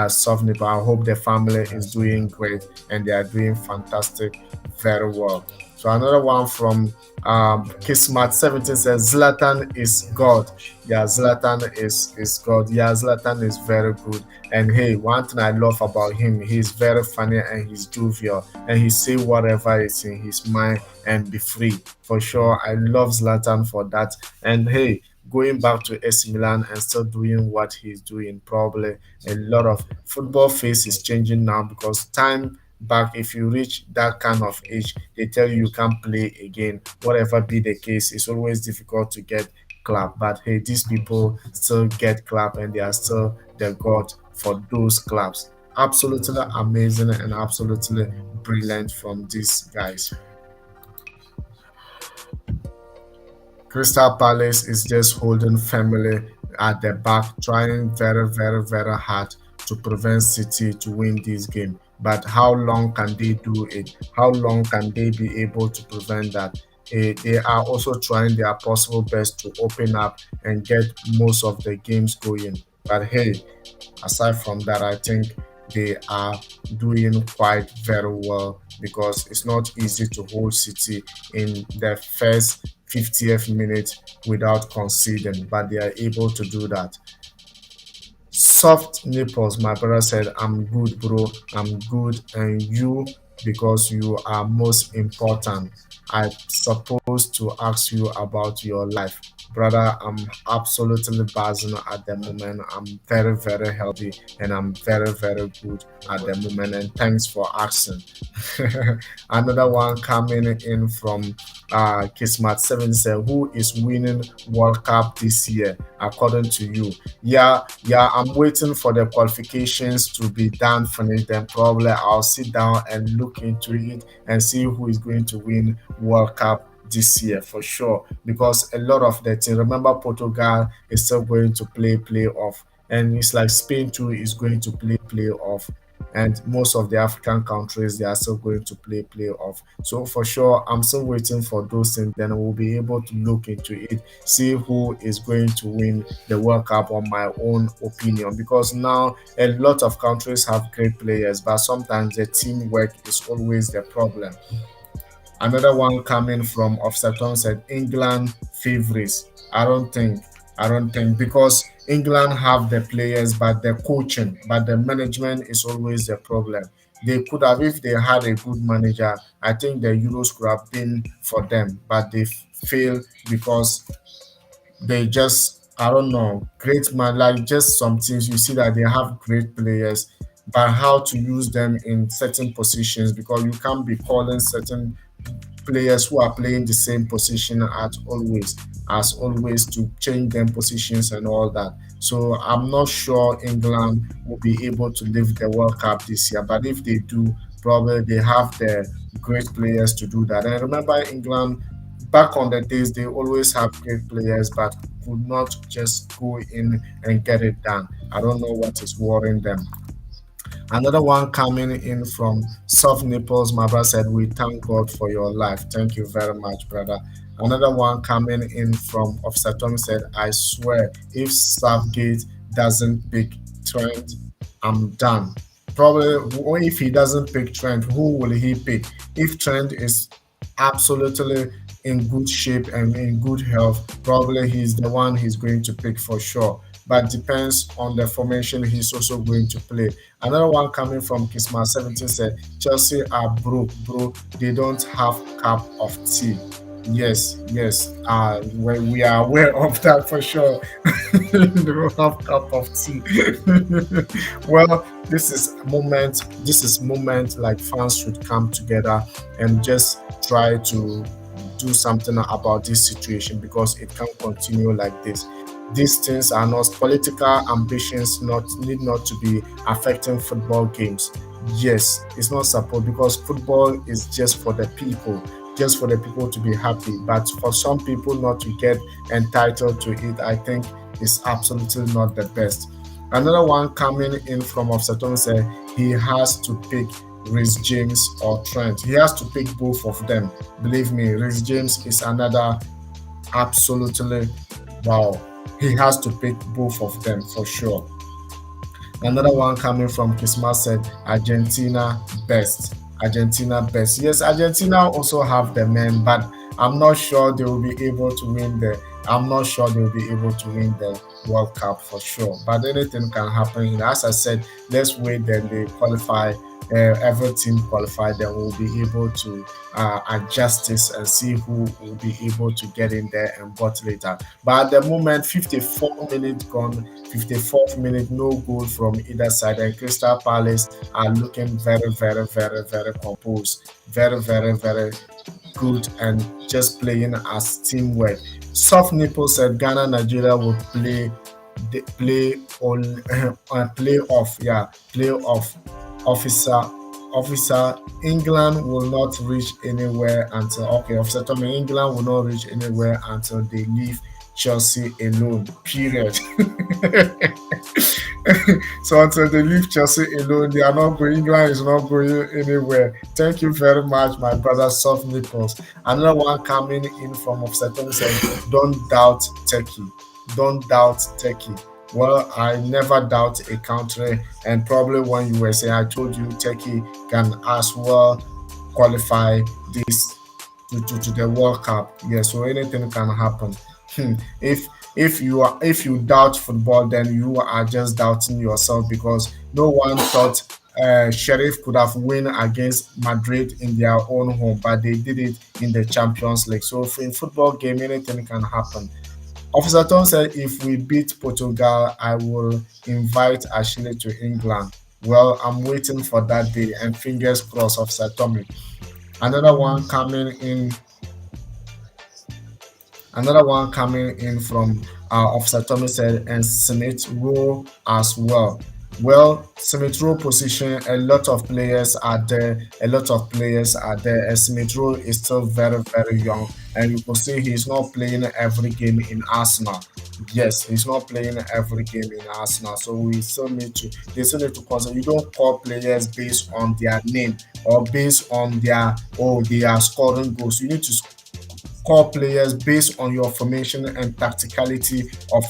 Soft nipple. I hope the family is doing great and they are doing fantastic, very well. So another one from Kismat 17 says Zlatan is God. Yeah, Zlatan is God. Yeah, Zlatan is very good. And hey, one thing I love about him, he's very funny and he's jovial and he say whatever is in his mind and be free. For sure, I love Zlatan for that. And hey, going back to AC Milan and still doing what he's doing, probably a lot of football face is changing now because time back, if you reach that kind of age, they tell you can't play again. Whatever be the case, it's always difficult to get club. But hey, these people still get club and they are still the god for those clubs. Absolutely amazing and absolutely brilliant from these guys. Crystal Palace is just holding family at the back, trying very, very, very hard to prevent City to win this game. But how long can they do it? How long can they be able to prevent that? They are also trying their possible best to open up and get most of the games going. But hey, aside from that, I think they are doing quite very well because it's not easy to hold City in the first 50th minute without conceding, but they are able to do that. Soft nipples, my brother said, I'm good, bro. I'm good. And you, because you are most important. I supposed to ask you about your life. Brother, I'm absolutely buzzing at the moment. I'm very, very healthy and I'm very, very good at the moment. And thanks for asking. Another one coming in from Kismat 7 said, who is winning World Cup this year, according to you? Yeah, I'm waiting for the qualifications to be done, finished. Then probably I'll sit down and look into it and see who is going to win World Cup this year for sure. Because a lot of the team, remember Portugal is still going to play playoff, and it's like Spain too is going to play playoff. And most of the African countries they are still going to play playoff. So for sure, I'm still waiting for those things. Then we'll be able to look into it, see who is going to win the World Cup on my own opinion. Because now a lot of countries have great players, but sometimes the teamwork is always the problem. Another one coming from Offseton said England favorites. I don't think because England have the players, but the coaching, but the management is always the problem. They could have, if they had a good manager, I think the Euros could have been for them, but they fail because they just, I don't know, great man, like just some teams you see that they have great players, but how to use them in certain positions because you can't be calling certain players who are playing the same position as always to change them positions and all that. So I'm not sure England will be able to lift the World Cup this year, but if they do, probably they have the great players to do that. And remember, England back on the days they always have great players, but could not just go in and get it done. I don't know what is worrying them. Another one coming in from Soft Nipples, my brother said, we thank God for your life. Thank you very much, brother. Another one coming in from Officer Tom said, I swear, if Southgate doesn't pick Trent, I'm done. Probably, or if he doesn't pick Trent, who will he pick? If Trent is absolutely in good shape and in good health, probably he's the one he's going to pick for sure. But depends on the formation he's also going to play. Another one coming from Kisma 17 said, Chelsea are broke, bro. They don't have cup of tea. Yes, yes. We are aware of that for sure. The half cup of tea. Well, this is moment. This is moment like fans should come together and just try to do something about this situation because it can't continue like this. These things are not political ambitions. Not need not to be affecting football games. Yes, it's not support because football is just for the people to be happy. But for some people not to get entitled to it, I think is absolutely not the best. Another one coming in from Offseton said he has to pick Rhys James or Trent. He has to pick both of them. Believe me, Rhys James is another absolutely wow. He has to pick both of them for sure. Another one coming from Christmas said Argentina best. Argentina best. Yes, Argentina also have the men, but I'm not sure they will be able to win the. I'm not sure they will be able to win the World Cup for sure. But anything can happen. As I said, let's wait. Then they qualify. Every team qualify. Then we'll be able to adjust this and see who will be able to get in there and bottle it out. But at the moment, 54 minutes gone, 54th minute, no goal from either side. And Crystal Palace are looking very, very, very, very composed, very, very, very good, and just playing as teamwork. Soft Nipple said Ghana Nigeria will play the play on play off, yeah, play off officer officer. England will not reach anywhere until okay, officer Tommy, England will not reach anywhere until they leave Chelsea alone. Period. So until they leave Chelsea alone, they are not going. England is not going anywhere. Thank you very much, my brother. Soft nipples. Another one coming in from Offset said, "Don't doubt Turkey. Don't doubt Turkey." Well, I never doubt a country, and probably when you were saying, I told you Turkey can as well qualify this to the World Cup. Yeah, so anything can happen. if if you doubt football, then you are just doubting yourself because no one thought Sheriff could have win against Madrid in their own home, but they did it in the Champions League. So in football game, anything can happen. Officer Tom said, if we beat Portugal, I will invite Ashley to England. Well, I'm waiting for that day and fingers crossed, Officer Tommy. Another one coming in Another one coming in from Officer Tommy said, and Smith Rowe as well. Well, Smith Rowe position, a lot of players are there. A lot of players are there. And Smith Rowe is still very, very young. And you can see he's not playing every game in Arsenal. Yes, he's not playing every game in Arsenal. So they still need to consider. You don't call players based on their name or based on they are scoring goals. You need to core players based on your formation and tacticality of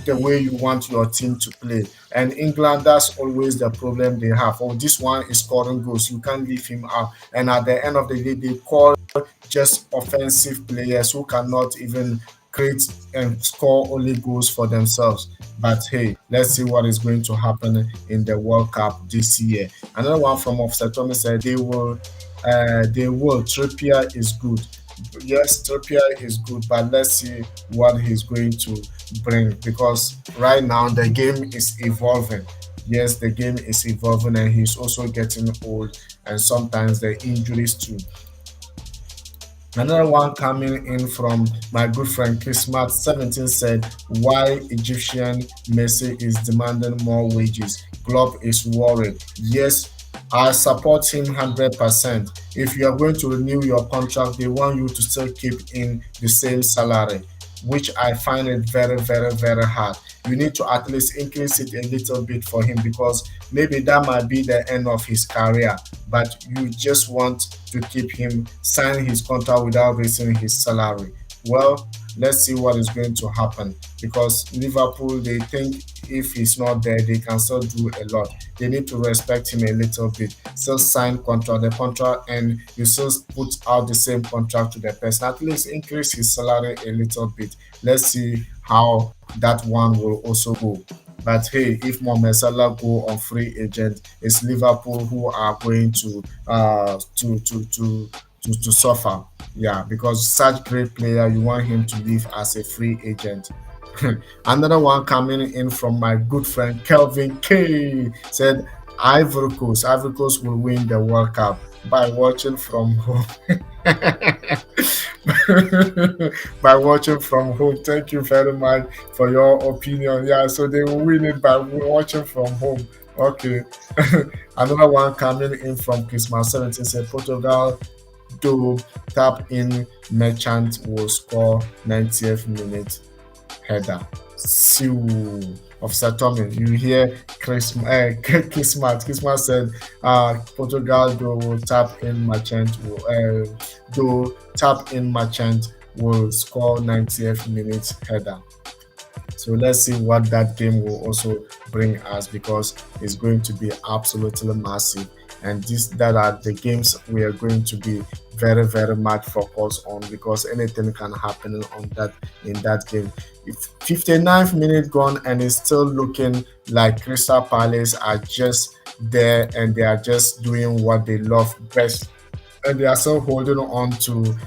the way you want your team to play. And England, that's always the problem they have. Oh, this one is scoring goals. You can't leave him out. And at the end of the day, they call just offensive players who cannot even create and score only goals for themselves. But hey, let's see what is going to happen in the World Cup this year. Another one from Offset Thomas said they will. Trippier is good. Yes, Trippier is good, but let's see what he's going to bring because right now the game is evolving. Yes, the game is evolving and he's also getting old, and sometimes the injuries too. Another one coming in from my good friend Christmas 17 said, why Egyptian Messi is demanding more wages. Club is worried. Yes, I support him 100%. If you are going to renew your contract, they want you to still keep in the same salary, which I find it very, very, very hard. You need to at least increase it a little bit for him because maybe that might be the end of his career. But you just want to keep him sign his contract without raising his salary. Well, let's see what is going to happen because Liverpool, they think if he's not there, they can still do a lot. They need to respect him a little bit. Still sign contract, the contract, and you still put out the same contract to the person. At least increase his salary a little bit. Let's see how that one will also go. But hey, if Mohamed Salah go on free agent, it's Liverpool who are going to suffer. Yeah, because such great player, you want him to leave as a free agent. Another one coming in from my good friend Kelvin K said Ivory Coast will win the World Cup by watching from home. By watching from home. Thank you very much for your opinion. Yeah, so they will win it by watching from home. Okay. Another one coming in from Christmas 17 said Portugal do tap in Merchant will score 90th minute header. Siu. Officer Tommy, you hear Christmas said Portugal do tap in Merchant will score 90th minute header. So let's see what that game will also bring us, because it's going to be absolutely massive. And these that are the games we are going to be very, very much focused on, because anything can happen on that in that game. If 59th minute gone and it's still looking like Crystal Palace are just there and they are just doing what they love best, and they are still holding on to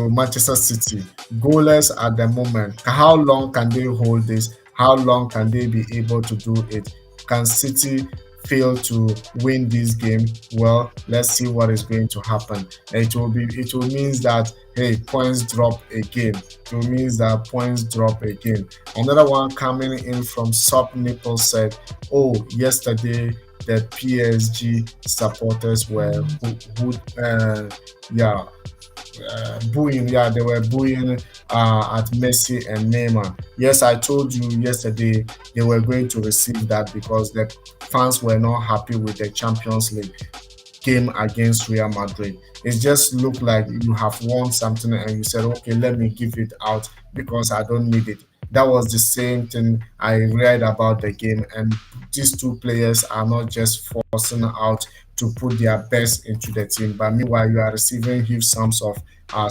Manchester City, goalless at the moment. How long can they hold this? How long can they be able to do it? Can City fail to win this game? Well, let's see what is going to happen. It will means that hey, points drop again. It will means that points drop again. Another one coming in from Sub Nipple said, "Oh, yesterday the PSG supporters were yeah." Booing. Yeah, they were booing at Messi and Neymar. Yes, I told you yesterday they were going to receive that because the fans were not happy with the Champions League game against Real Madrid. It just looked like you have won something and you said, okay, let me give it out because I don't need it. That was the same thing I read about the game. And these two players are not just forcing out to put their best into the team, but meanwhile, you are receiving huge sums of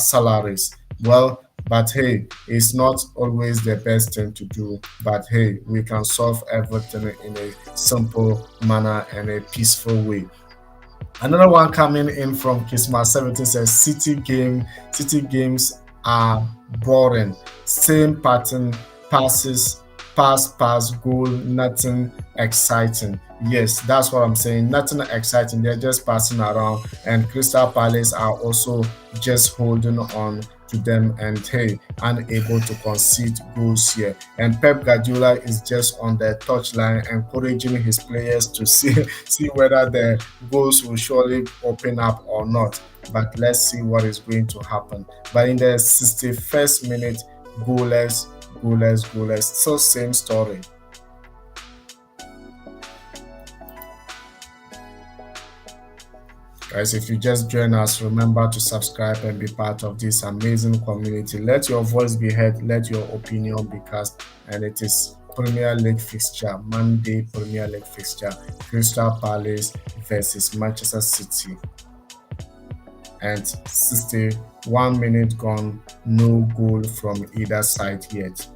salaries. Well, but hey, it's not always the best thing to do. But hey, we can solve everything in a simple manner and a peaceful way. Another one coming in from Kisma 17 says City games are boring. Same pattern, passes, pass, goal, nothing exciting. Yes, that's what I'm saying. Nothing exciting. They're just passing around, and Crystal Palace are also just holding on to them and hey, unable to concede goals here. And Pep Guardiola is just on the touchline encouraging his players to see whether the goals will surely open up or not. But let's see what is going to happen. But in the 61st minute, goalless. So same story. Guys, if you just join us, remember to subscribe and be part of this amazing community. Let your voice be heard, let your opinion be cast, and it is Premier League fixture, Monday Premier League fixture, Crystal Palace versus Manchester City. And 61 minutes gone, no goal from either side yet.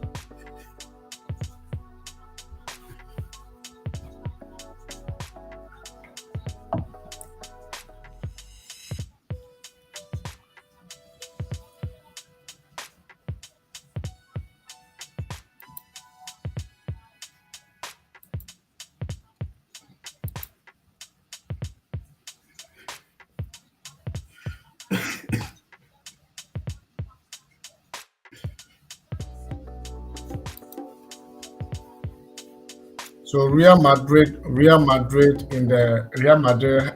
So Real Madrid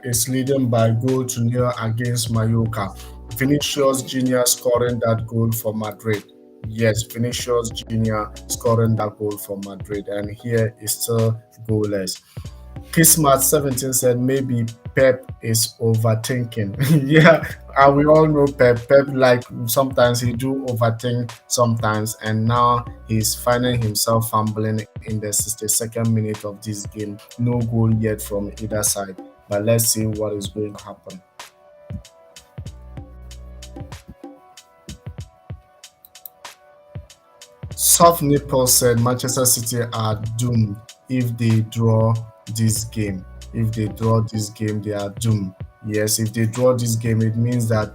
is leading by goal to nil against Mallorca. Vinicius Junior scoring that goal for Madrid. Yes, Vinicius Junior scoring that goal for Madrid, and here is still goalless. Kismat 17 said maybe Pep is overthinking. Yeah, and we all know Pep. Pep like sometimes he do overthink sometimes, and now he's finding himself fumbling in the 62nd minute of this game. No goal yet from either side, but let's see what is going to happen. Soft Nipple said Manchester City are doomed if they draw this game. If they draw this game, they are doomed. Yes, if they draw this game, it means that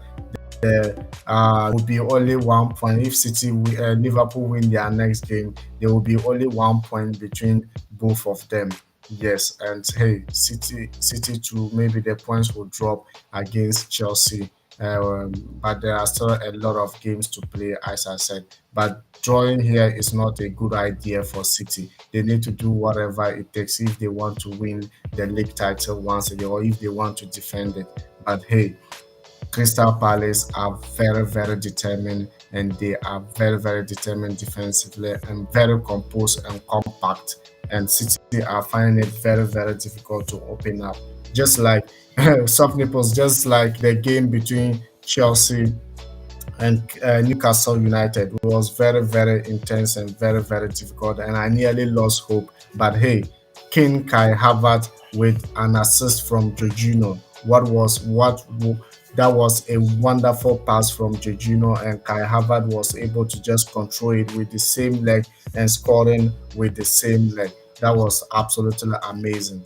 there will be only 1 point. If Liverpool win their next game, there will be only 1 point between both of them. Yes, and hey, City too. Maybe the points will drop against Chelsea. But there are still a lot of games to play, as I said. But drawing here is not a good idea for City. They need to do whatever it takes if they want to win the league title once again, or if they want to defend it. But hey, Crystal Palace are very, very determined, and they are very, very determined defensively and very composed and compact. And City are finding it very, very difficult to open up. Just like some people, just like the game between Chelsea and Newcastle United was very, very intense and very, very difficult. And I nearly lost hope. But hey, King Kai Havertz with an assist from Jorginho. That was a wonderful pass from Jorginho, and Kai Havertz was able to just control it with the same leg and scoring with the same leg. That was absolutely amazing,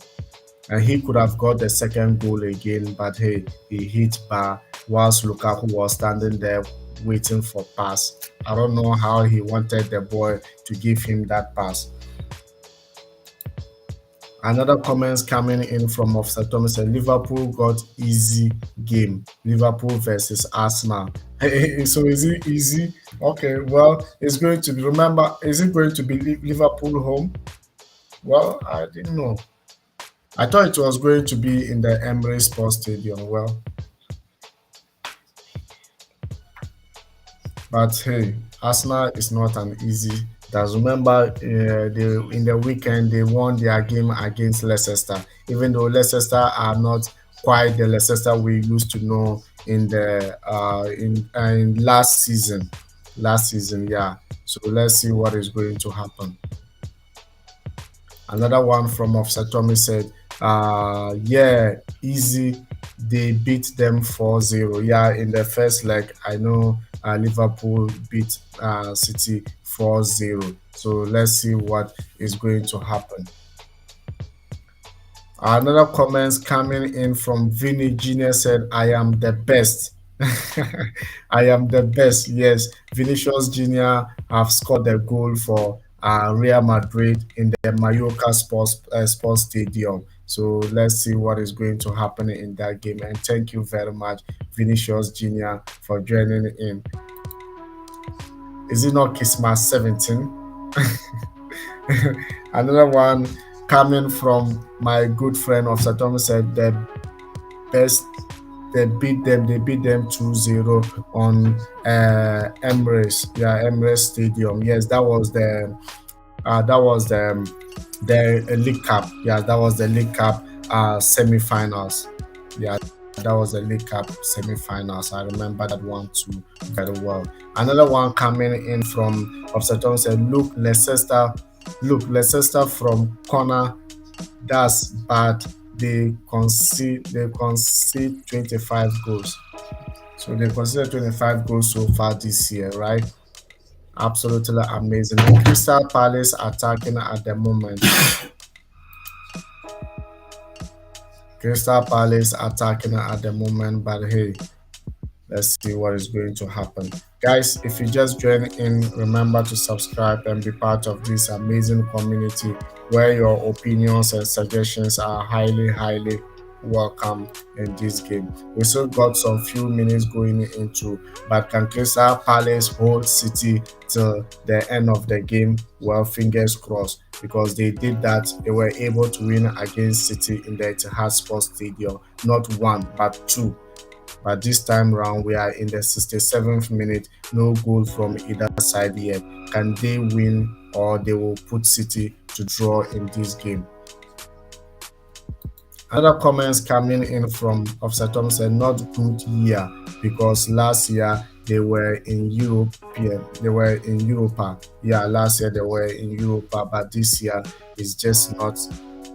and he could have got the second goal again, but hey, he hit bar whilst Lukaku was standing there waiting for pass. I don't know how he wanted the boy to give him that pass. Another comments coming in from Offset Thomas said Liverpool got easy game. Liverpool versus Arsenal. So is it easy? Okay, well, it's going to be. Remember, is it going to be Liverpool home? Well, I didn't know. I thought it was going to be in the Emirates Sports Stadium. Well, but hey, Arsenal is not an easy. That's remember in the weekend they won their game against Leicester. Even though Leicester are not quite the Leicester we used to know in last season. Last season, yeah. So let's see what is going to happen. Another one from Offset Tommy said, yeah, easy. They beat them 4-0. Yeah, in the first leg, I know Liverpool beat City 4-0. So let's see what is going to happen. Another comments coming in from Vinny Jr. said, I am the best. I am the best. Yes, Vinicius Jr. have scored the goal for Real Madrid in the Mallorca Sports Stadium. So let's see what is going to happen in that game. And thank you very much, Vinicius Jr., for joining in. Is it not Christmas 17? Another one coming from my good friend of Satom said the best they beat them 2-0 on Emirates Stadium. Yes, that was the League Cup. Yeah, that was the League Cup semi-finals. Yeah, that was the League Cup semi-finals. I remember that one too very well. Another one coming in from Offseton said, look, Leicester from corner, that's bad. They concede 25 goals. So they conceded 25 goals so far this year, right? Absolutely amazing. And Crystal Palace attacking at the moment. Crystal Palace attacking at the moment, but hey, let's see what is going to happen. Guys, if you just joined in, remember to subscribe and be part of this amazing community where your opinions and suggestions are highly, highly welcome in this game. We still got some few minutes going into, but can Crystal Palace hold City till the end of the game? Well, fingers crossed, because they did that. They were able to win against City in the Etihad Sports Stadium, not one, but two. But this time round, we are in the 67th minute. No goal from either side yet. Can they win, or they will put City to draw in this game? Other comments coming in from Offset Tom said, not good year, because last year they were in Europe. They were in Europa. Yeah, last year they were in Europa, but this year is just not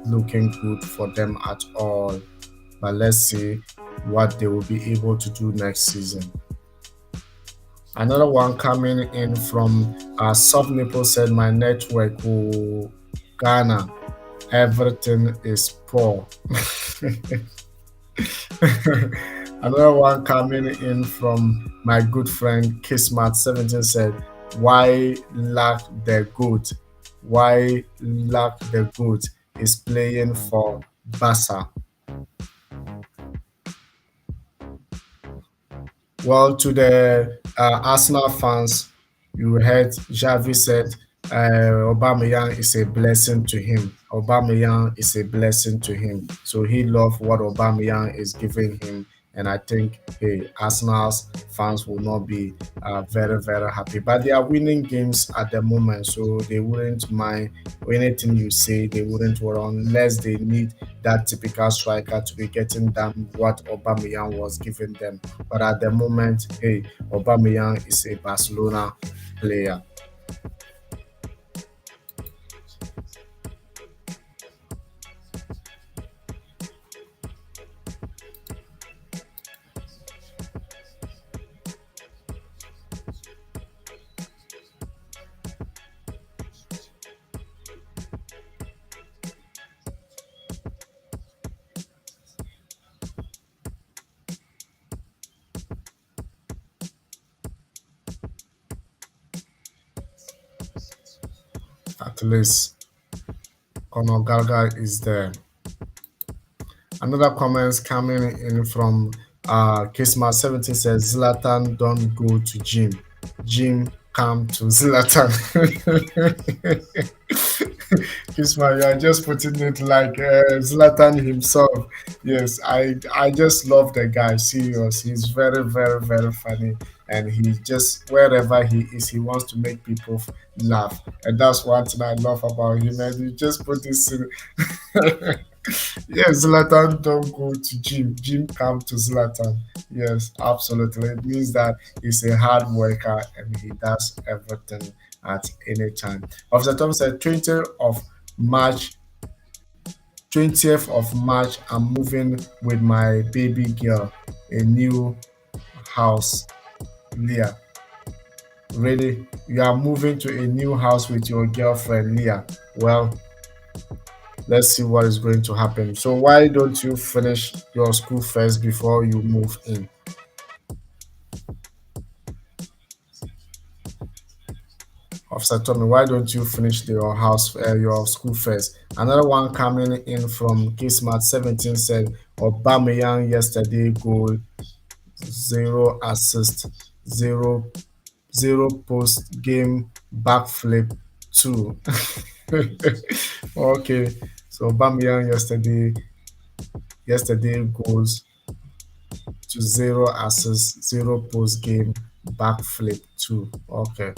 looking good for them at all. But let's see what they will be able to do next season. Another one coming in from Soft Nipple said, my network Ghana, everything is poor. Another one coming in from my good friend Kismat17 said, why lack the goat? Why lack the goat is playing for Barca? Well, to the Arsenal fans, you heard Javi said Aubameyang is a blessing to him. Aubameyang is a blessing to him. So he loved what Aubameyang is giving him. And I think, hey, Arsenal's fans will not be very, very happy. But they are winning games at the moment, so they wouldn't mind anything you say. They wouldn't worry unless they need that typical striker to be getting them what Aubameyang was giving them. But at the moment, hey, Aubameyang is a Barcelona player. At least Conor Gallagher is there. Another comments coming in from Kisma17 says Zlatan don't go to gym. Gym come to Zlatan. Kisma, you are just putting it like Zlatan himself. Yes, I just love the guy. Serious. He's very, very, very funny. And he just, wherever he is, he wants to make people laugh. And that's one thing I love about him. And you just put this in. Yes, Zlatan don't go to gym. Gym come to Zlatan. Yes, absolutely. It means that he's a hard worker and he does everything at any time. Officer Tom said 20th of March, 20th of March, I'm moving with my baby girl, a new house. Leah. Really? You are moving to a new house with your girlfriend, Leah. Well, let's see what is going to happen. So why don't you finish your school first before you move in? Officer Tommy, why don't you finish your school first? Another one coming in from Kismat17 said Aubameyang yesterday goal, zero assist, zero post game backflip two. Okay, so Aubameyang yesterday goes to zero assists, zero post game backflip two. Okay.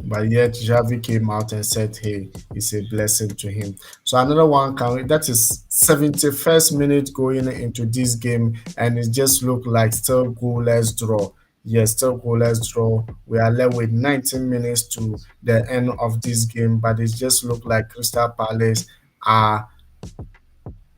But yet Javi came out and said, hey, it's a blessing to him. So another one coming, that is 71st minute going into this game, and it just looked like still goalless draw. Yes, still goalless draw. We are left with 19 minutes to the end of this game, but it just looked like Crystal Palace are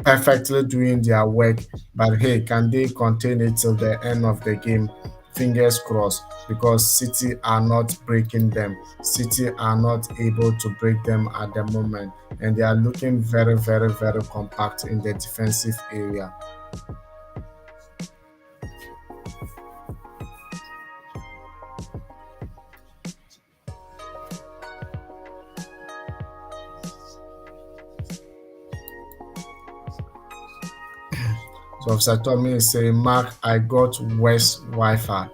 perfectly doing their work. But hey, can they contain it till the end of the game? Fingers crossed, because City are not breaking them. City are not able to break them at the moment, and they are looking very, very, very compact in the defensive area. So Officer Tommy is saying, Mark, I got West Wi-Fi.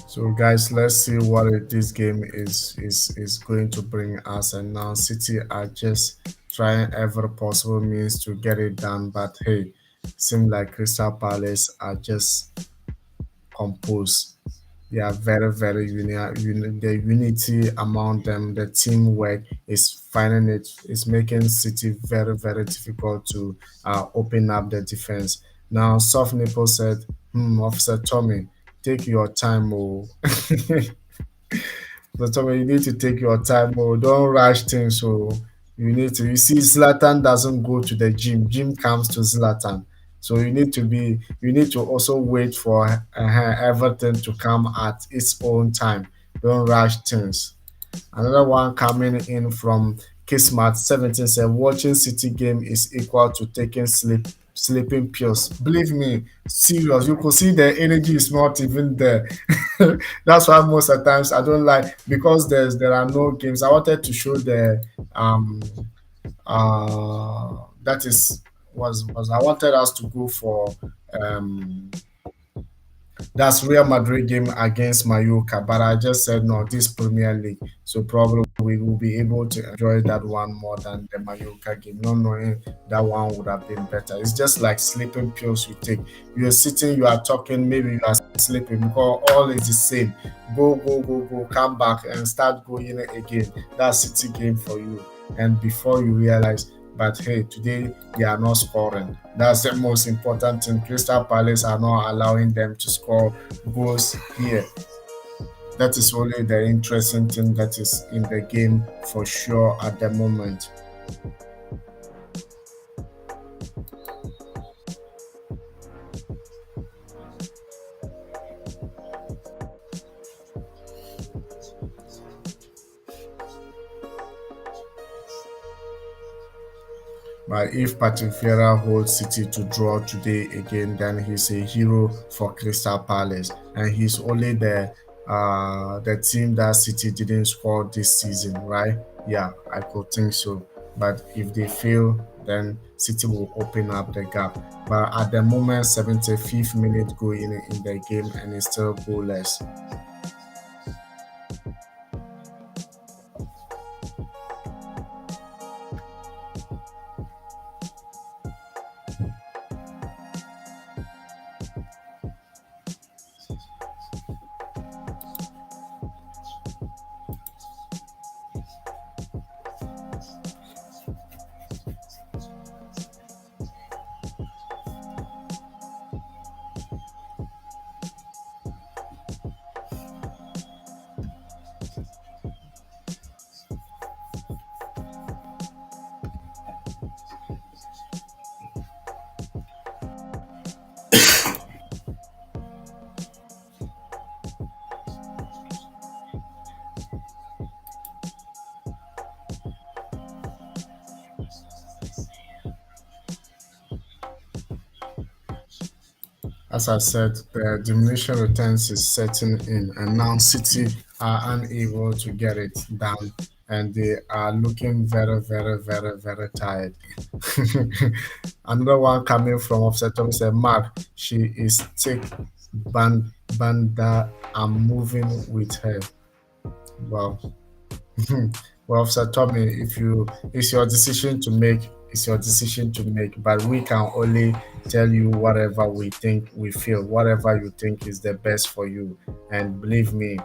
So guys, let's see what this game is going to bring us. And now City are just trying every possible means to get it done. But hey, seems like Crystal Palace are just composed. They are very, very the unity among them, the teamwork is finding it, is making City very, very difficult to open up the defense. Now, Soft Nipple said Officer Tommy, take your time, oh. Officer Tommy, you need to take your time, oh. Don't rush things, so you need to. You see, Zlatan doesn't go to the gym. Gym comes to Zlatan. So you need to also wait for everything to come at its own time. Don't rush things. Another one coming in from Kismat 17 said watching City game is equal to taking sleeping pills. Believe me, serious. You could see the energy is not even there. That's why most of the times I don't like because there are no games. I wanted to show the that is was I wanted us to go for um that's Real Madrid game against Mallorca, but I just said no, this Premier League. So probably we will be able to enjoy that one more than the Mallorca game, not knowing that one would have been better. It's just like sleeping pills you take. You're sitting, you are talking, maybe you are sleeping because all is the same. Go, go, go, go, come back and start going again. That's City game for you. And before you realize, but hey, today they are not scoring. That's the most important thing. Crystal Palace are not allowing them to score goals here. That is only the interesting thing that is in the game for sure at the moment. But if Patrick Vieira holds City to draw today again, then he's a hero for Crystal Palace, and he's only the team that City didn't score this season, right? Yeah, I could think so. But if they fail, then City will open up the gap. But at the moment, 75th minute going in the game, and it's still goalless. As I said, the diminishing returns is setting in, and now City are unable to get it done, and they are looking very, very, very, very tired. Another one coming from Offset Tom said, Mark, she is thick, banda. I'm moving with her. Wow. Well, Sir Tommy, if you it's your decision to make, it's your decision to make, but we can only tell you whatever we think we feel, whatever you think is the best for you. And believe me,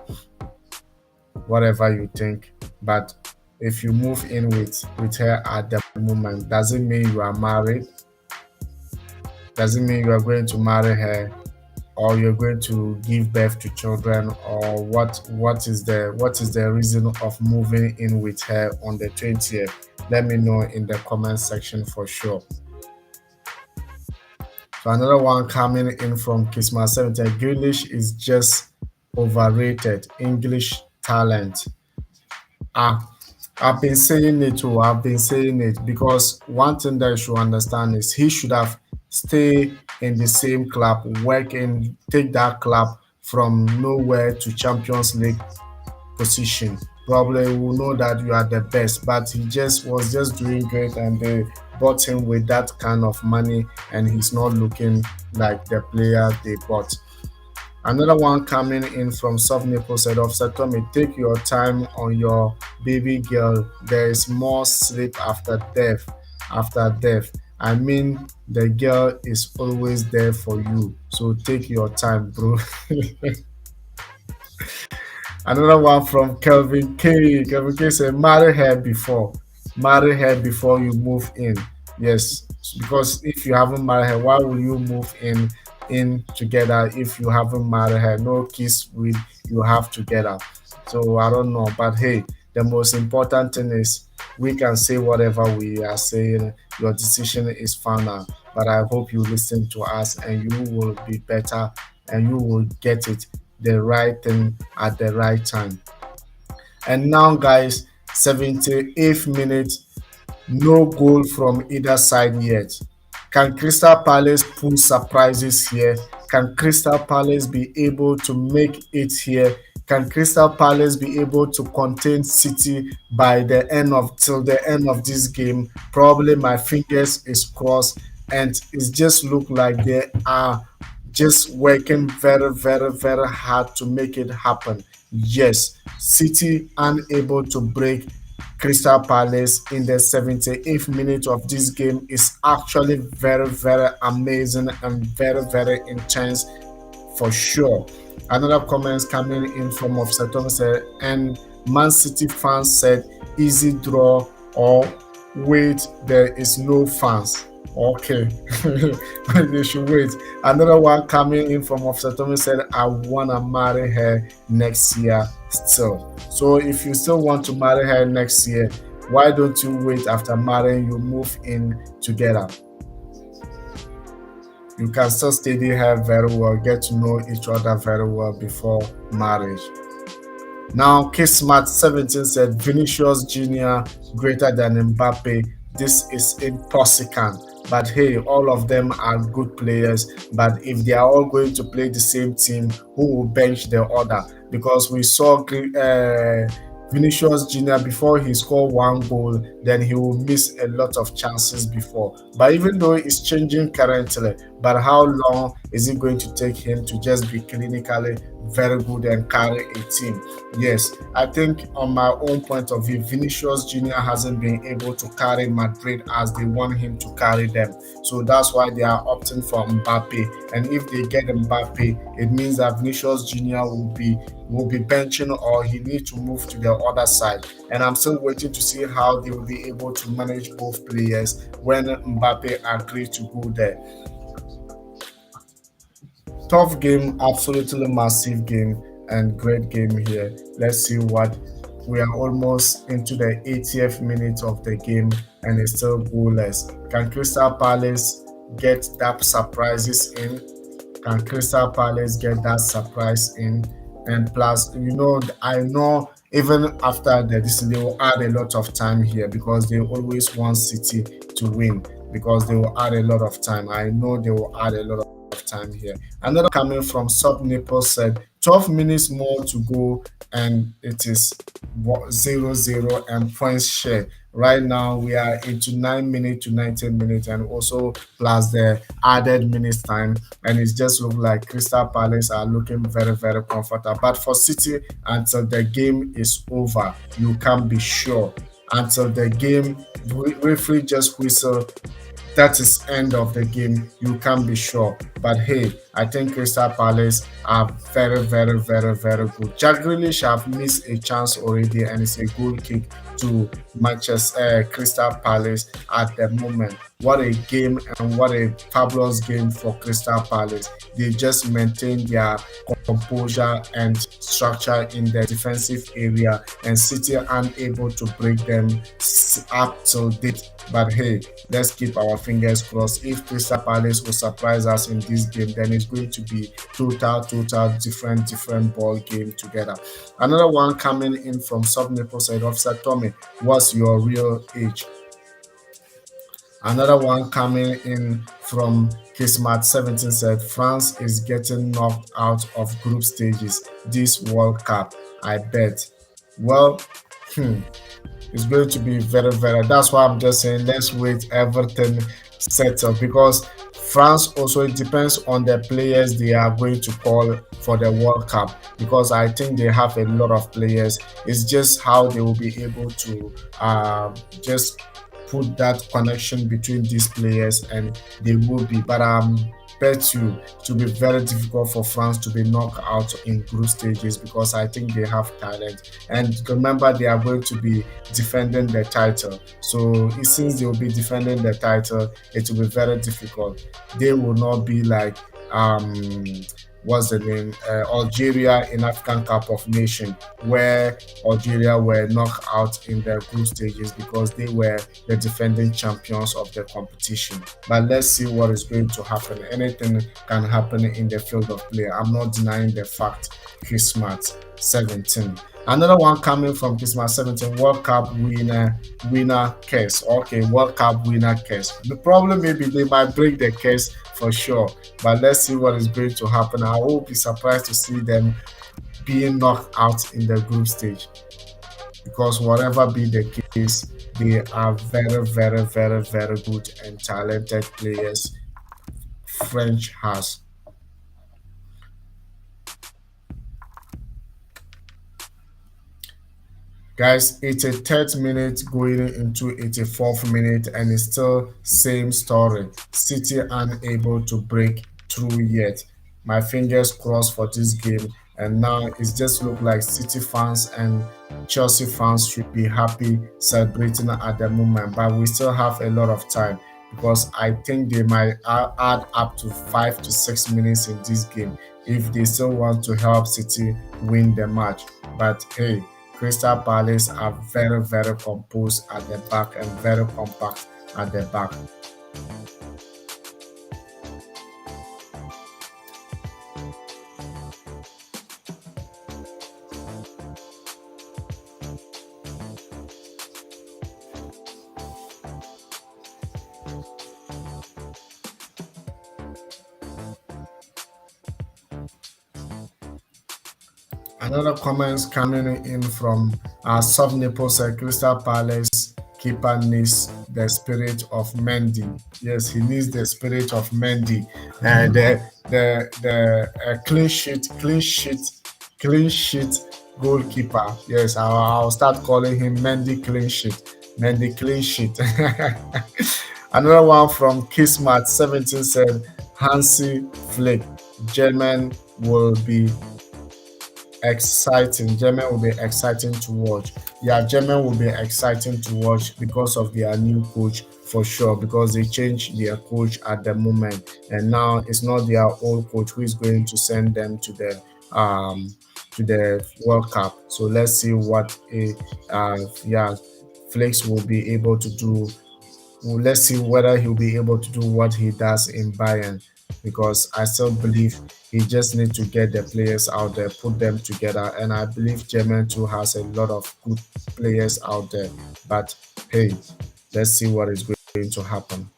whatever you think. But if you move in with her at the moment, doesn't mean you are married, doesn't mean you are going to marry her or you're going to give birth to children or what is the reason of moving in with her on the 20th. Let me know in the comment section for sure. So another one coming in from Kisma 70, Grealish is just overrated English talent. Ah, I've been saying it too. I've been saying it because one thing that you should understand is he should have stay in the same club, work and take that club from nowhere to Champions League position. Probably will know that you are the best, but he just was just doing great and they bought him with that kind of money and he's not looking like the player they bought. Another one coming in from Soft Nipple said, Officer Tommy, take your time on your baby girl. There is more sleep after death. After death. I mean, the girl is always there for you. So take your time, bro. Another one from Kelvin K. Kelvin K said, marry her before. Marry her before you move in. Yes, because if you haven't married her, why will you move in in together if you haven't married her. No kiss with you have together. So I don't know, but hey, the most important thing is we can say whatever we are saying. Your decision is final, but I hope you listen to us and you will be better and you will get it the right thing at the right time. And now, guys, 78th minute, no goal from either side yet. Can Crystal Palace pull surprises here? Can Crystal Palace be able to make it here? Can Crystal Palace be able to contain City by the end of till the end of this game? Probably my fingers is crossed, and it just look like they are just working very, very, very hard to make it happen. Yes, City unable to break Crystal Palace in the 78th minute of this game is actually very, very amazing and very, very intense for sure. Another comments coming in from Ofsatom said, and Man City fans said, easy draw or wait, there is no fans. Okay, they should wait. Another one coming in from Ofsatom said, I wanna marry her next year still. So if you still want to marry her next year, why don't you wait after marrying? You move in together. You can still study her very well, get to know each other very well before marriage. Now, Kismat 17 said Vinicius Jr. greater than Mbappe. This is impossible. But hey, all of them are good players. But if they are all going to play the same team, who will bench the other? Because we saw Vinicius Jr. before he scored one goal, then he will miss a lot of chances before. But even though it's changing currently, but how long is it going to take him to just be clinically very good and carry a team? Yes, I think on my own point of view, Vinicius Jr. hasn't been able to carry Madrid as they want him to carry them. So that's why they are opting for Mbappe. And if they get Mbappe, it means that Vinicius Jr. will be benching or he needs to move to the other side. And I'm still waiting to see how they will be able to manage both players when Mbappe agrees to go there. Tough game, absolutely massive game, and great game here. Let's see what we are almost into the 80th minute of the game and it's still goalless. Can Crystal Palace get that surprises in? Can Crystal Palace get that surprise in? And plus, I know even after this, they will add a lot of time here because they always want City to win because they will add a lot of time. I know they will add a lot of time here. Another coming from Sub Nipple said 12 minutes more to go and it is 0-0 and points share. Right now we are into 9 minutes to 19 minutes and also plus the added minutes time, and it just looks like Crystal Palace are looking very, very comfortable. But for City, until the game is over, you can't be sure. Until the game, Wilfried just whistle, that is end of the game. You can't be sure. But hey, I think Crystal Palace are very, very, very, very good. Jack Grealish have missed a chance already, and it's a good kick to Manchester Crystal Palace at the moment. What a game and what a fabulous game for Crystal Palace. They just maintain their composure and structure in the defensive area, and City unable to break them up till date. But hey, let's keep our fingers crossed. If Crystal Palace will surprise us in this game, then it's going to be total different ball game together. Another one coming in from Sub Nipple said, Officer Tommy, what's your real age? Another one coming in from Kismat 17 said, France is getting knocked out of group stages this World Cup, I bet. Well, it's going to be very, very. That's why I'm just saying let's wait everything settled because France also, it depends on the players they are going to call for the World Cup because I think they have a lot of players. It's just how they will be able to just put that connection between these players and they will be. But bet you to be very difficult for France to be knocked out in group stages because I think they have talent. And remember, they are going to be defending the title. So since they will be defending the title, it will be very difficult. They will not be like um what's the name, Algeria in African Cup of Nation, where Algeria were knocked out in the group stages because they were the defending champions of the competition. But let's see what is going to happen. Anything can happen in the field of play. I'm not denying the fact. Christmas 17. Another one coming from Christmas 17, World Cup winner case. Okay, World Cup winner case. The problem maybe they might break the case for sure, but let's see what is going to happen. I will be surprised to see them being knocked out in the group stage, because whatever be the case, they are very, very, very, very good and talented players. French has. Guys, it's a third minute going into 84th minute, and it's still same story. City unable to break through yet. My fingers crossed for this game, and now it just look like City fans and Chelsea fans should be happy celebrating at the moment, but we still have a lot of time, because I think they might add up to 5 to 6 minutes in this game if they still want to help City win the match. But hey, Crystal Palace are very, very composed at the back and very compact at the back. Another comments coming in from Soft Nipple said Crystal Palace keeper needs the spirit of Mendy. Yes, he needs the spirit of Mendy. The clean sheet goalkeeper. Yes, I'll start calling him Mendy clean sheet. Mendy clean sheet. Another one from Kismat 17 said Hansi Flick, German will be exciting. German will be exciting to watch. Yeah, German will be exciting to watch because of their new coach for sure. Because they changed their coach at the moment, and now it's not their old coach who is going to send them to the World Cup. So let's see what yeah, Flex will be able to do. Well, let's see whether he'll be able to do what he does in Bayern, because I still believe he just needs to get the players out there, put them together, and I believe German too has a lot of good players out there. But hey, let's see what is going to happen.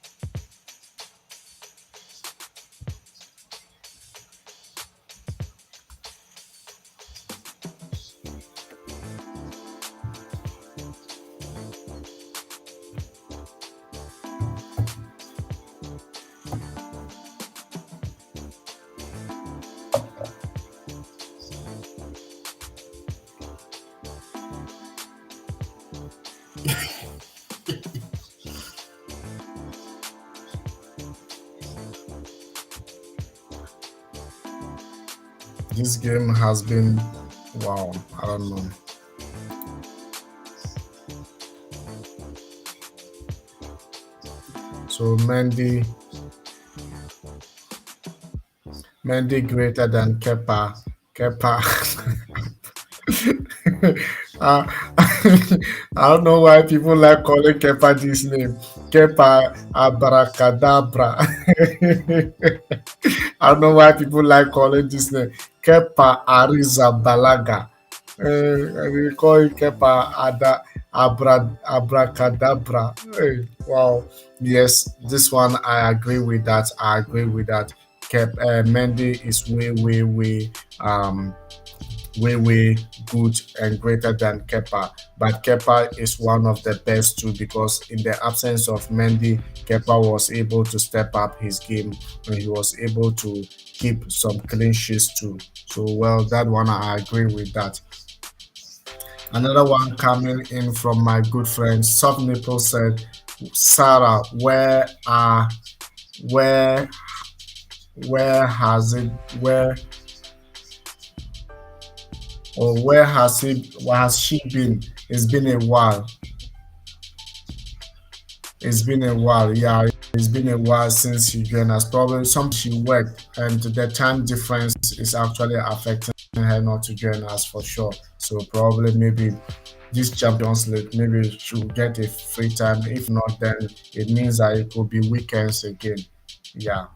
This game has been wow. I don't know. So Mendy greater than Kepa. Kepa. uh, I don't know why people like calling Kepa this name. Kepa Abracadabra. I don't know why people like calling this name. Kepa Ariza Balaga. We call it Kepa Abracadabra. Hey, wow. Yes, this one I agree with that. I agree with that. Mendy is way good and greater than Kepa. But Kepa is one of the best too, because in the absence of Mendy, Kepa was able to step up his game, and he was able to keep some clean sheets too. So well, that one I agree with that. Another one coming in from my good friend Soft Nipple said, Sarah, where where has it where or where has she been? It's been a while. It's been a while. Yeah, it's been a while since she joined us. Probably some she worked, and the time difference is actually affecting her not to join us for sure. So probably maybe this Champions League, maybe she'll get a free time. If not, then it means that it will be weekends again. Yeah.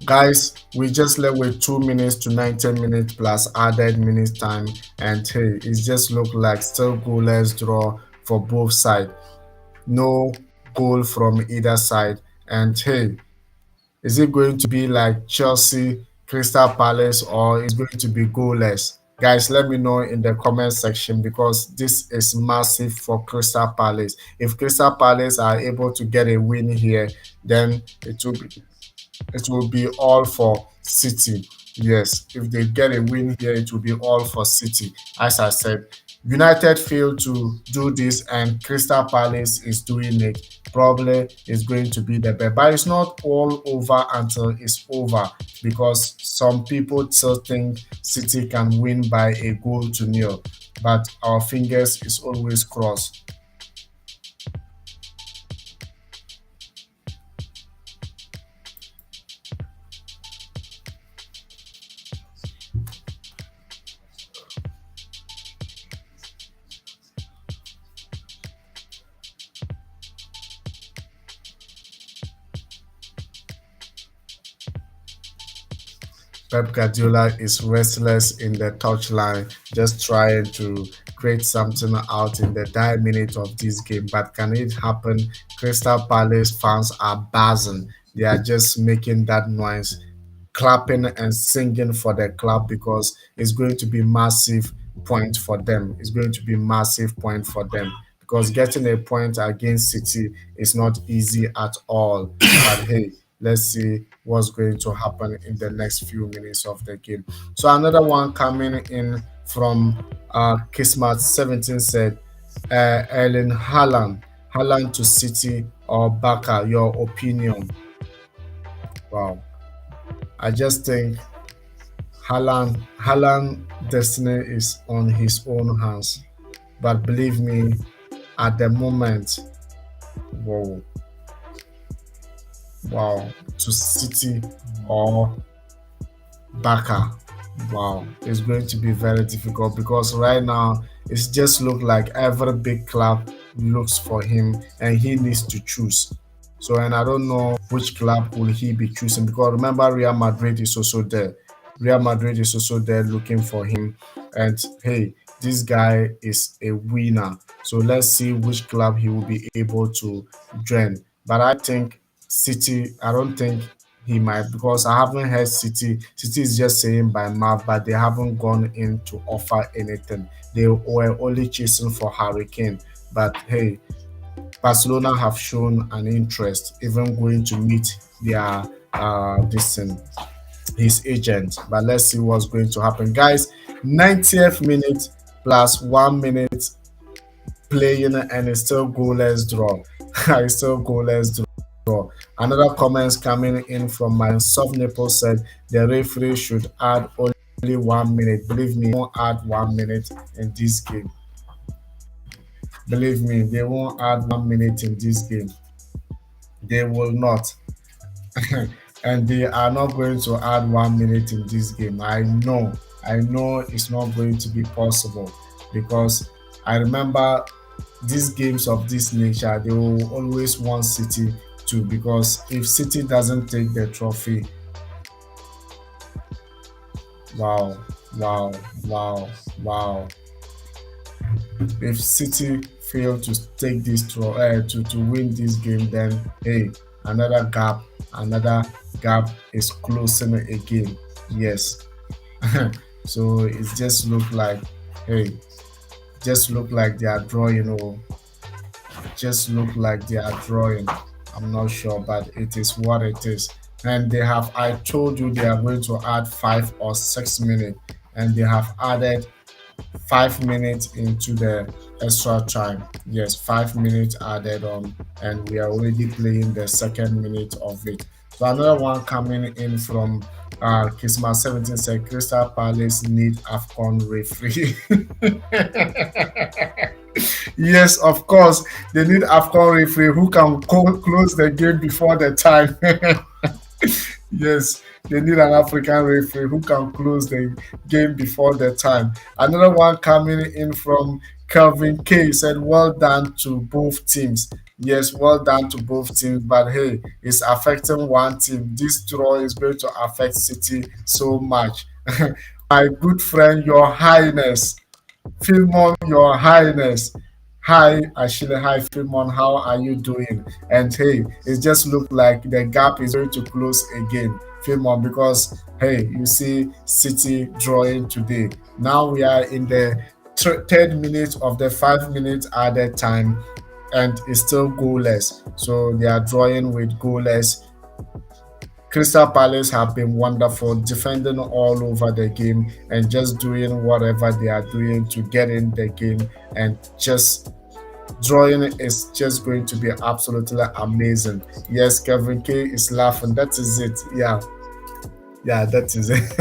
Guys, we just left with 2 minutes to 90 minutes plus added minutes time, and hey, it just look like still goalless draw for both sides. No goal from either side, and hey, is it going to be like Chelsea, Crystal Palace, or is going to be goalless? Guys, let me know in the comment section because this is massive for Crystal Palace. If Crystal Palace are able to get a win here, then it will be all for City. Yes, if they get a win here, it will be all for City. As I said, United failed to do this, and Crystal Palace is doing it. Probably is going to be the best, but it's not all over until it's over because some people still think City can win by a goal to nil. But our fingers is always crossed. Pep Guardiola is restless in the touchline, just trying to create something out in the dire minute of this game. But can it happen? Crystal Palace fans are buzzing. They are just making that noise, clapping and singing for the club because it's going to be massive point for them. It's going to be massive point for them because getting a point against City is not easy at all. But hey, let's see what's going to happen in the next few minutes of the game. So another one coming in from Kismat 17 said, Erling Haaland to City or Barca, your opinion? Wow. I just think Haaland destiny is on his own hands. But believe me, at the moment, wow, wow, to City or Barca, wow, it's going to be very difficult because right now it's just look like every big club looks for him and he needs to choose. So and I don't know which club will he be choosing because remember Real Madrid is also there. Real Madrid is also there looking for him. And hey, this guy is a winner. So let's see which club he will be able to join. But I think City, I don't think he might because I haven't heard City. City is just saying by mouth, but they haven't gone in to offer anything. They were only chasing for Hurricane. But hey, Barcelona have shown an interest, even going to meet their this his agent. But let's see what's going to happen, guys. 90th minute plus 1 minute playing, and it's still goalless draw. It's still goalless draw. Another comments coming in from my soft nipple said the referee should add only 1 minute. Believe me, they won't add 1 minute in this game. Believe me, they won't add 1 minute in this game. They will not. And they are not going to add 1 minute in this game. I know it's not going to be possible because I remember these games of this nature, they will always want City to because if City doesn't take the trophy, wow, wow, wow, wow. If City fail to take this to win this game, then hey, another gap is closing again. Yes. So it just look like hey, just look like they are drawing or just look like they are drawing. I'm not sure, but it is what it is. And they have I told you they are going to add 5 or 6 minutes, and they have added 5 minutes into the extra time. Yes, 5 minutes added on, and we are already playing the second minute of it. So another one coming in from Kisma 17 said Crystal Palace need AFCON referee. Yes, of course, they need AFCON referee who can close the game before the time. Yes, they need an African referee who can close the game before the time. Another one coming in from Calvin K said, well done to both teams. Yes, well done to both teams, but hey, it's affecting one team. This draw is going to affect City so much. My good friend, Your Highness, Philmon, Your Highness. Hi, Ashile. Hi, Philmon. How are you doing? And hey, it just looked like the gap is going to close again, Philmon, because hey, you see City drawing today. Now we are in the third minute of the 5 minutes added time, and it's still goalless. So they are drawing with goalless. Crystal Palace have been wonderful, defending all over the game and just doing whatever they are doing to get in the game, and just drawing is just going to be absolutely amazing. Yes, Kevin K is laughing. That is it. Yeah, yeah, that is it.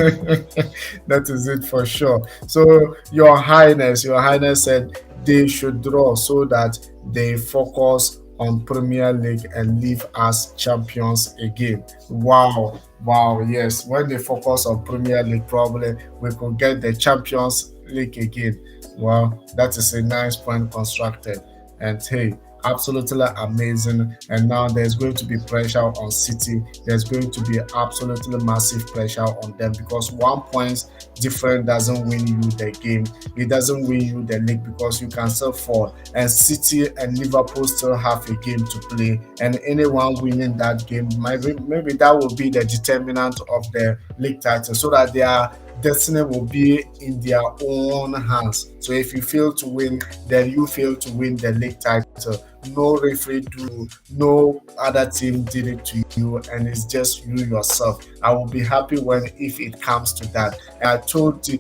That is it for sure. So, Your Highness said they should draw so that they focus on Premier League and leave us champions again. Wow, wow, yes. When they focus on Premier League, probably we could get the Champions League again. Well, that is a nice point constructed. And hey, absolutely amazing. And now there's going to be pressure on City. There's going to be absolutely massive pressure on them because 1 point different doesn't win you the game. It doesn't win you the league because you can still fall. And City and Liverpool still have a game to play. And anyone winning that game, maybe that will be the determinant of the league title so that they are destiny will be in their own hands. So if you fail to win, then you fail to win the league title. No referee do, no other team did it to you, and it's just you yourself. I will be happy when if it comes to that. And I told you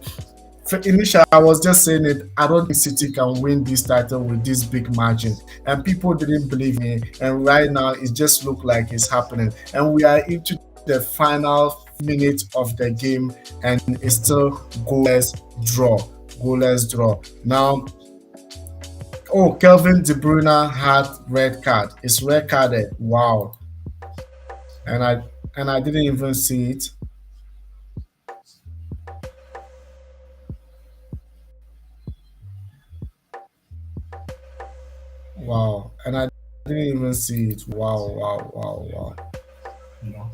initially, I was just saying it. I don't think City can win this title with this big margin, and people didn't believe me. And right now, it just looks like it's happening, and we are into the final minute of the game, and it's still goalless draw. Goalless draw. Now, oh, Kelvin De Bruyne had red card. It's red carded. Wow. And I didn't even see it. Wow. And I didn't even see it. Wow, wow, wow, wow. No.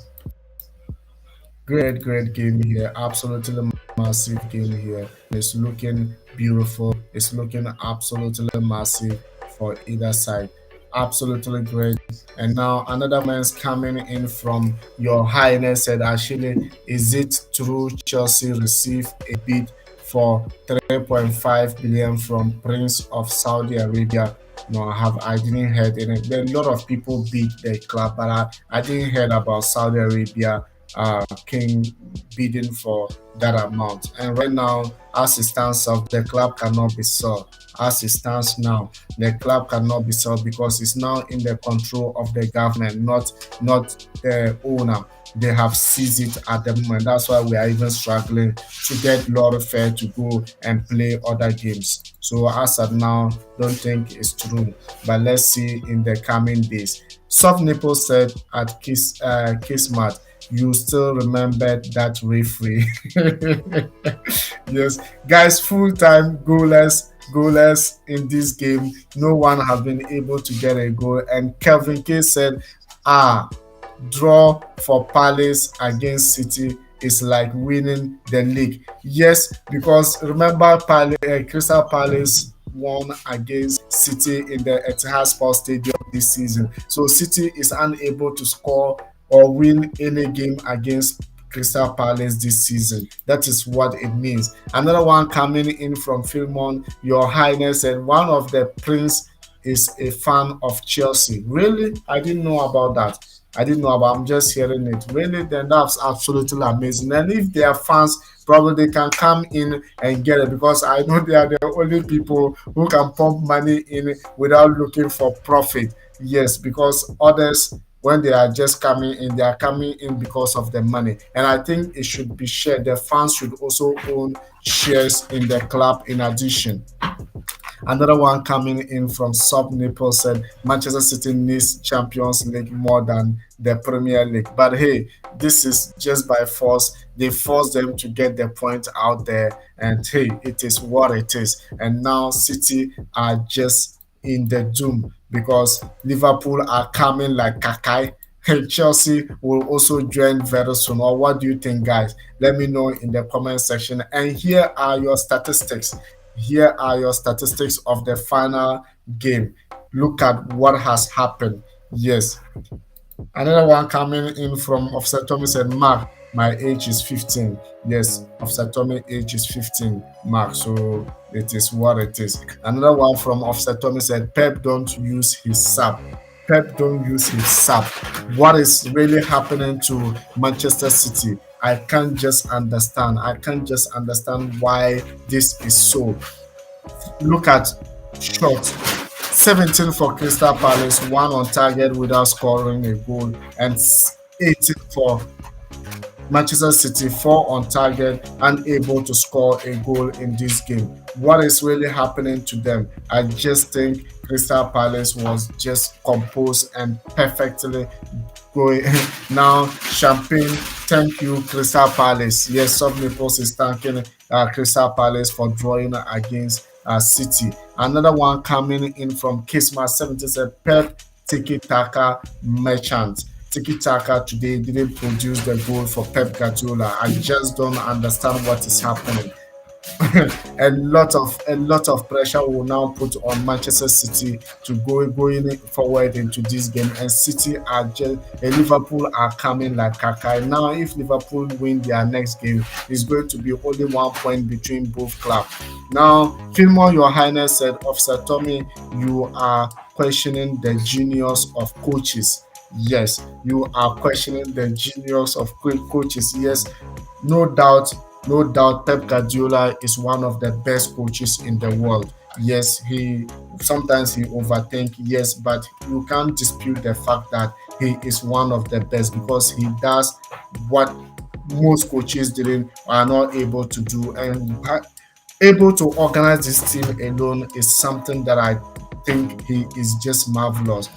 Great, great game here. Absolutely massive game here. It's looking beautiful. It's looking absolutely massive for either side. Absolutely great. And now another man's coming in from Your Highness said, actually, is it true Chelsea received a bid for 3.5 billion from Prince of Saudi Arabia? No, I didn't heard any. There are a lot of people bid the club, but I didn't heard about Saudi Arabia King bidding for that amount. And right now, as it stands up, the club cannot be sold. As it stands now, the club cannot be sold because it's now in the control of the government, not the owner. They have seized it at the moment. That's why we are even struggling to get Laura Fair to go and play other games. So as of now, don't think it's true. But let's see in the coming days. Soft Nipple said at Kismat, you still remember that referee. Yes, guys, full time goalless in this game. No one has been able to get a goal. And Kelvin K said, draw for Palace against City is like winning the league. Yes, because remember, Crystal Palace won against City in the Etihad Sports Stadium this season. So City is unable to score or win any game against Crystal Palace this season. That is what it means. Another one coming in from Philmon, Your Highness, and one of the prince is a fan of Chelsea. Really? I didn't know about that. I didn't know about. I'm just hearing it. Really? Then that's absolutely amazing. And if they are fans, probably they can come in and get it because I know they are the only people who can pump money in without looking for profit. Yes, because others when they are just coming in, they are coming in because of the money. And I think it should be shared. The fans should also own shares in the club in addition. Another one coming in from Sub Nipple said Manchester City needs Champions League more than the Premier League. But hey, this is just by force. They force them to get the point out there, and hey, it is what it is. And now City are just in the doom because Liverpool are coming like Kakai. And Chelsea will also join very soon. Or what do you think, guys? Let me know in the comment section. And here are your statistics. Here are your statistics of the final game. Look at what has happened. Yes. Another one coming in from Offset Tommy said, Mark, my age is 15. Yes, Offset Tommy age is 15, Mark. So it is what it is. Another one from Offset Tommy said, Pep don't use his sub. Pep don't use his sub. What is really happening to Manchester City? I can't just understand. I can't just understand why this is so. Look at shots. 17 for Crystal Palace, one on target without scoring a goal, and 18 for Manchester City, four on target, unable to score a goal in this game. What is really happening to them? I just think Crystal Palace was just composed and perfectly going. Now, Champagne, thank you, Crystal Palace. Yes, Subnipos is thanking Crystal Palace for drawing against City. Another one coming in from Kisma 70 said Pep Tiki Taka Merchant. Tiki Taka today didn't produce the goal for Pep Guardiola. I just don't understand what is happening. a lot of pressure will now put on Manchester City to going forward into this game, and City are just Liverpool are coming like Kakai. Now if Liverpool win their next game, it's going to be only 1 point between both clubs. Now Fillmore, Your Highness said, Officer Tommy, you are questioning the genius of coaches. Yes, you are questioning the genius of coaches. Yes, no doubt, no doubt Pep Guardiola is one of the best coaches in the world. Yes, he sometimes he overthink, yes, but you can't dispute the fact that he is one of the best because he does what most coaches didn't are not able to do, and able to organize this team alone is something that I think he is just marvelous.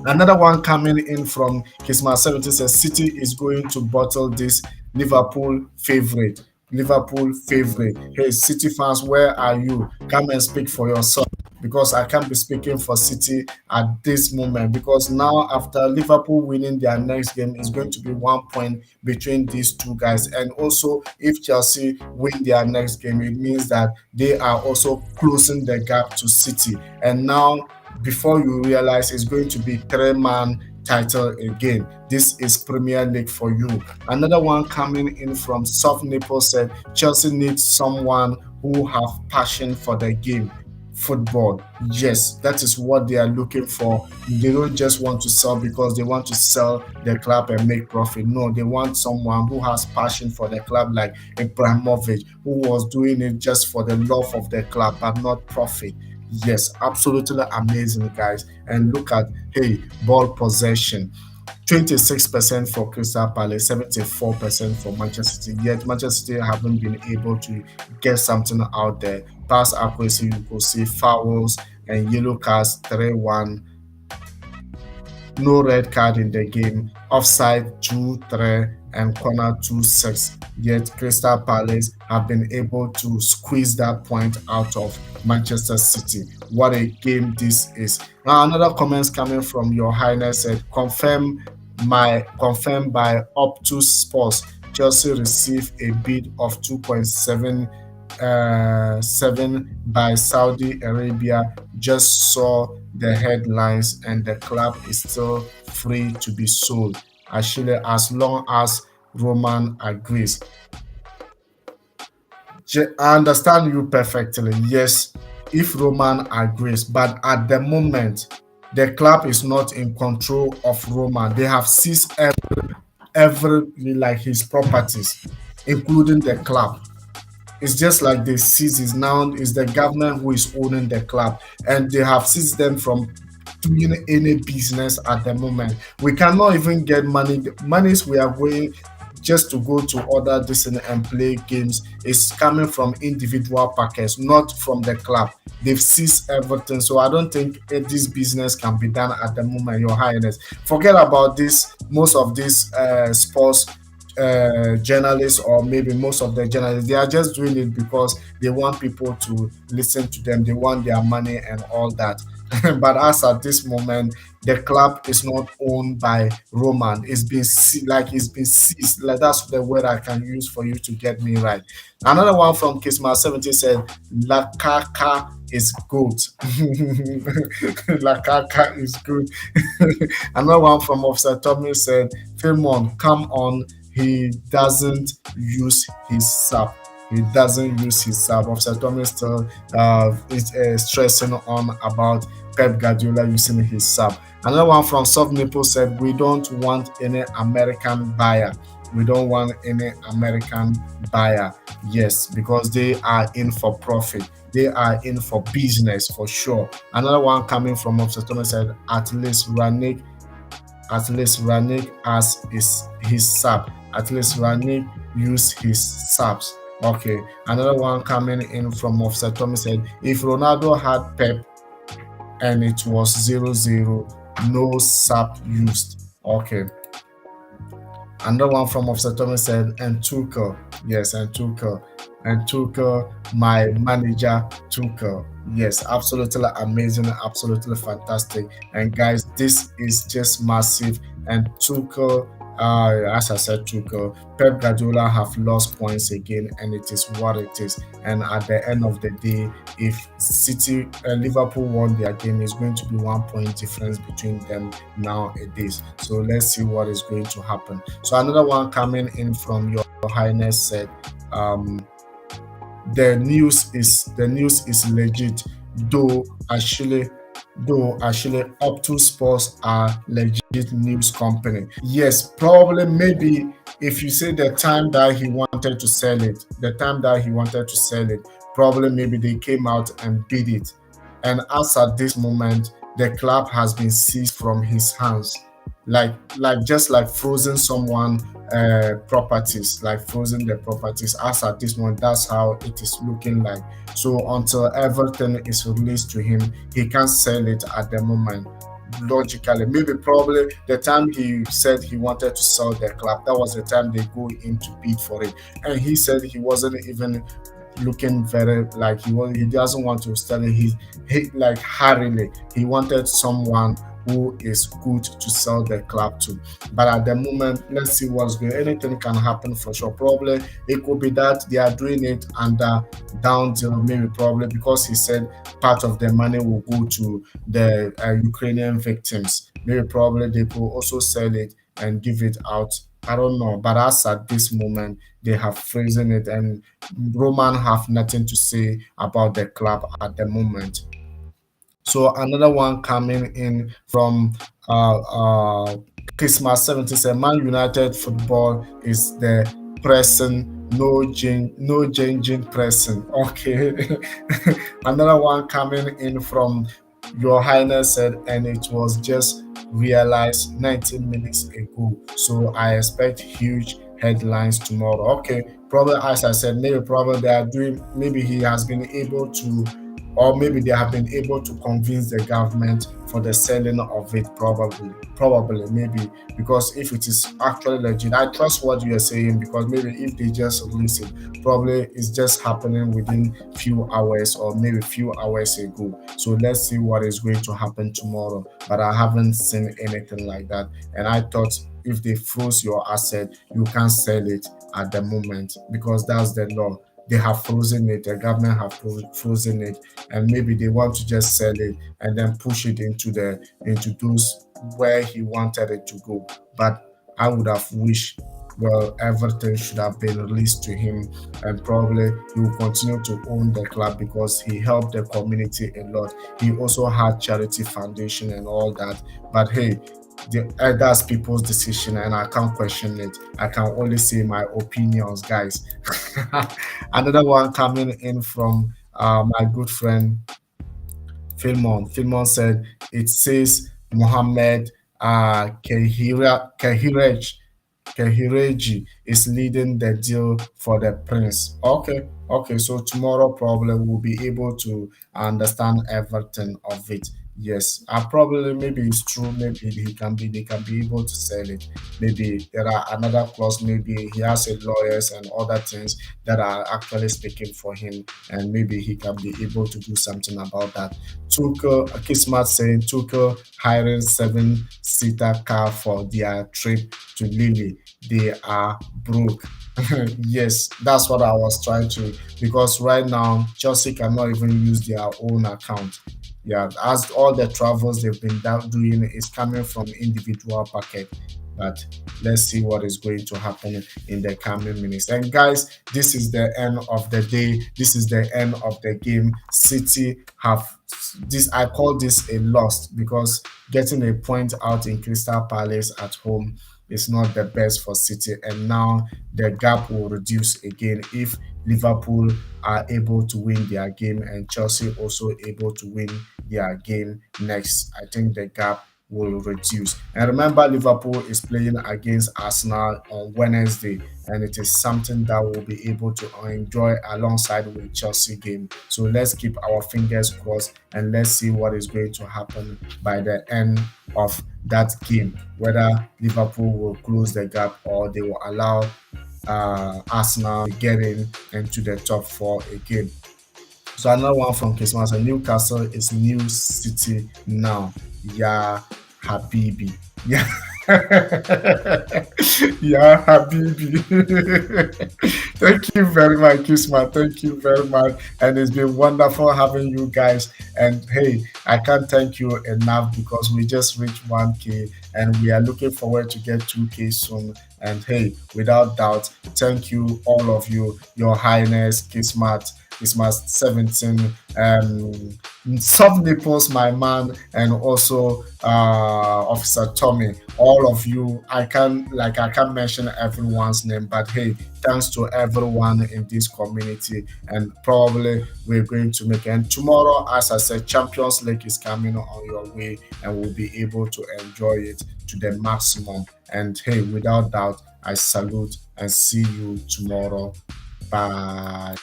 Another one coming in from Kisma 70 says City is going to bottle this Liverpool favorite. Liverpool favorite. Hey, City fans, where are you? Come and speak for yourself because I can't be speaking for City at this moment. Because now, after Liverpool winning their next game, it's going to be 1 point between these two guys. And also, if Chelsea win their next game, it means that they are also closing the gap to City. And now, before you realize, it's going to be three-man title again. This is Premier League for you. Another one coming in from Soft Nipple said Chelsea needs someone who have passion for the game. Football. Yes, that is what they are looking for. They don't just want to sell because they want to sell the club and make profit. No, they want someone who has passion for the club, like Ibrahimovic, who was doing it just for the love of the club but not profit. Yes, absolutely amazing, guys. And look at, hey, ball possession. 26% for Crystal Palace, 74% for Manchester City. Yet Manchester City haven't been able to get something out there. Pass accuracy, you could see fouls and yellow cards 3-1. No red card in the game. Offside 2-3 and corner 2-6. Yet Crystal Palace have been able to squeeze that point out of Manchester City. What a game this is. Now another comments coming from Your Highness said, confirmed by Optus Sports, Chelsea received a bid of 2.7 by Saudi Arabia. Just saw the headlines and the club is still free to be sold. Actually, as long as Roman agrees. I understand you perfectly. Yes, if Roman agrees, but at the moment, the club is not in control of Roman. They have seized every like his properties, including the club. It's just like they seize is now is the governor who is owning the club, and they have seized them from doing any business at the moment. We cannot even get money. The monies we are going just to go to other this and play games is coming from individual packets, not from the club. They've seized everything. So I don't think this business can be done at the moment, Your Highness. Forget about this. Most of these sports journalists, or maybe most of the journalists, they are just doing it because they want people to listen to them. They want their money and all that. But as at this moment, the club is not owned by Roman. It's been like it's been seized. Like that's the word I can use for you to get me right. Another one from Kisma 70 said, La Kaka is good. La Kaka is good. Another one from Officer Tommy said, Filmon, come on. He doesn't use his sub. He doesn't use his sub. Officer Tommy still is stressing on about Pep Guardiola using his sub. Another one from Soft Nipple said, we don't want any American buyer. We don't want any American buyer. Yes, because they are in for profit. They are in for business for sure. Another one coming from Officer Thomas said, at least Ranik as his sub. At least Ranik use his subs. Okay. Another one coming in from Officer Thomas said, if Ronaldo had Pep and it was 0-0, no sub used. Okay. Another one from Officer Thomas said, and Tuchel. Yes, and Tuchel. And Tuchel, my manager, Tuchel. Yes, absolutely amazing, absolutely fantastic. And guys, this is just massive. And Tuchel, as I said, Tuchel, Pep Guardiola have lost points again, and it is what it is. And at the end of the day, if City Liverpool won their game, it's going to be 1 point difference between them nowadays. So let's see what is going to happen. So another one coming in from Your Highness said, the news is legit, though actually up to sports are legit news company. Yes, probably maybe if you say the time that he wanted to sell it, probably maybe they came out and bid it. And as at this moment, the club has been seized from his hands. Like just like frozen someone properties, like frozen the properties. As at this moment, that's how it is looking like. So until everything is released to him, he can't sell it at the moment. Logically, maybe probably the time he said he wanted to sell the club, that was the time they go in to bid for it. And he said he wasn't even looking very like he doesn't want to sell it. He like hurriedly he wanted someone who is good to sell the club to. But at the moment, let's see what's going. Anything can happen for sure. Probably it could be that they are doing it under down deal, maybe probably because he said part of the money will go to the Ukrainian victims. Maybe probably they could also sell it and give it out. I don't know. But as at this moment, they have frozen it, and Roman have nothing to say about the club at the moment. So another one coming in from Christmas 77, Man United football is the pressing, no changing pressing. Okay. Another one coming in from Your Highness said, and it was just realized 19 minutes ago. So I expect huge headlines tomorrow. Okay, probably as I said, maybe probably they are doing, maybe he has been able to, or maybe they have been able to convince the government for the selling of it. Probably maybe, because if it is actually legit, I trust what you are saying, because maybe if they just release it, probably it's just happening within few hours or maybe few hours ago. So let's see what is going to happen tomorrow, but I haven't seen anything like that. And I thought if they froze your asset, you can't sell it at the moment, because that's the law. They have frozen it, the government have frozen it, and maybe they want to just sell it and then push it into those where he wanted it to go. But I would have wished, well, everything should have been released to him, and probably he will continue to own the club because he helped the community a lot. He also had charity foundation and all that. But hey, that's people's decision, and I can't question it. I can only say my opinions, guys. Another one coming in from my good friend Filmon said it says Mohammed Kehireji is leading the deal for the prince. Okay, okay. So tomorrow probably we'll be able to understand everything of it. Yes, probably maybe it's true. Maybe they can be able to sell it. Maybe there are another clause. Maybe he has a lawyers and other things that are actually speaking for him, and maybe he can be able to do something about that. Tuchel, Kismat saying Tuchel hiring seven-seater car for their trip to Lille. They are broke. Yes, that's what I was trying to, because right now Chelsea cannot even use their own account. Yeah, as all the travels they've been doing is coming from individual packet. But let's see what is going to happen in the coming minutes. And guys, this is the end of the day. This is the end of the game. City have this. I call this a loss because getting a point out in Crystal Palace at home is not the best for City. And now the gap will reduce again if Liverpool are able to win their game and Chelsea also able to win their game next. I think the gap will reduce. And remember, Liverpool is playing against Arsenal on Wednesday, and it is something that we'll be able to enjoy alongside with Chelsea game. So let's keep our fingers crossed and let's see what is going to happen by the end of that game. Whether Liverpool will close the gap or they will allow Arsenal get in into the top four again. So another one from Christmas, and Newcastle is new city now. Yeah, Habibi. Yeah. Yeah, Habibi. Thank you very much, Kisma. Thank you very much. And it's been wonderful having you guys. And hey, I can't thank you enough because we just reached 1K and we are looking forward to get 2K soon. And hey, without doubt, thank you, all of you, Your Highness, Kismat, Kismat 17, Soft Nipples, my man, and also Officer Tommy. All of you, I can't mention everyone's name, but hey, thanks to everyone in this community, and probably we're going to make it. And tomorrow, as I said, Champions League is coming on your way, and we'll be able to enjoy it to the maximum. And hey, without doubt, I salute and see you tomorrow. Bye.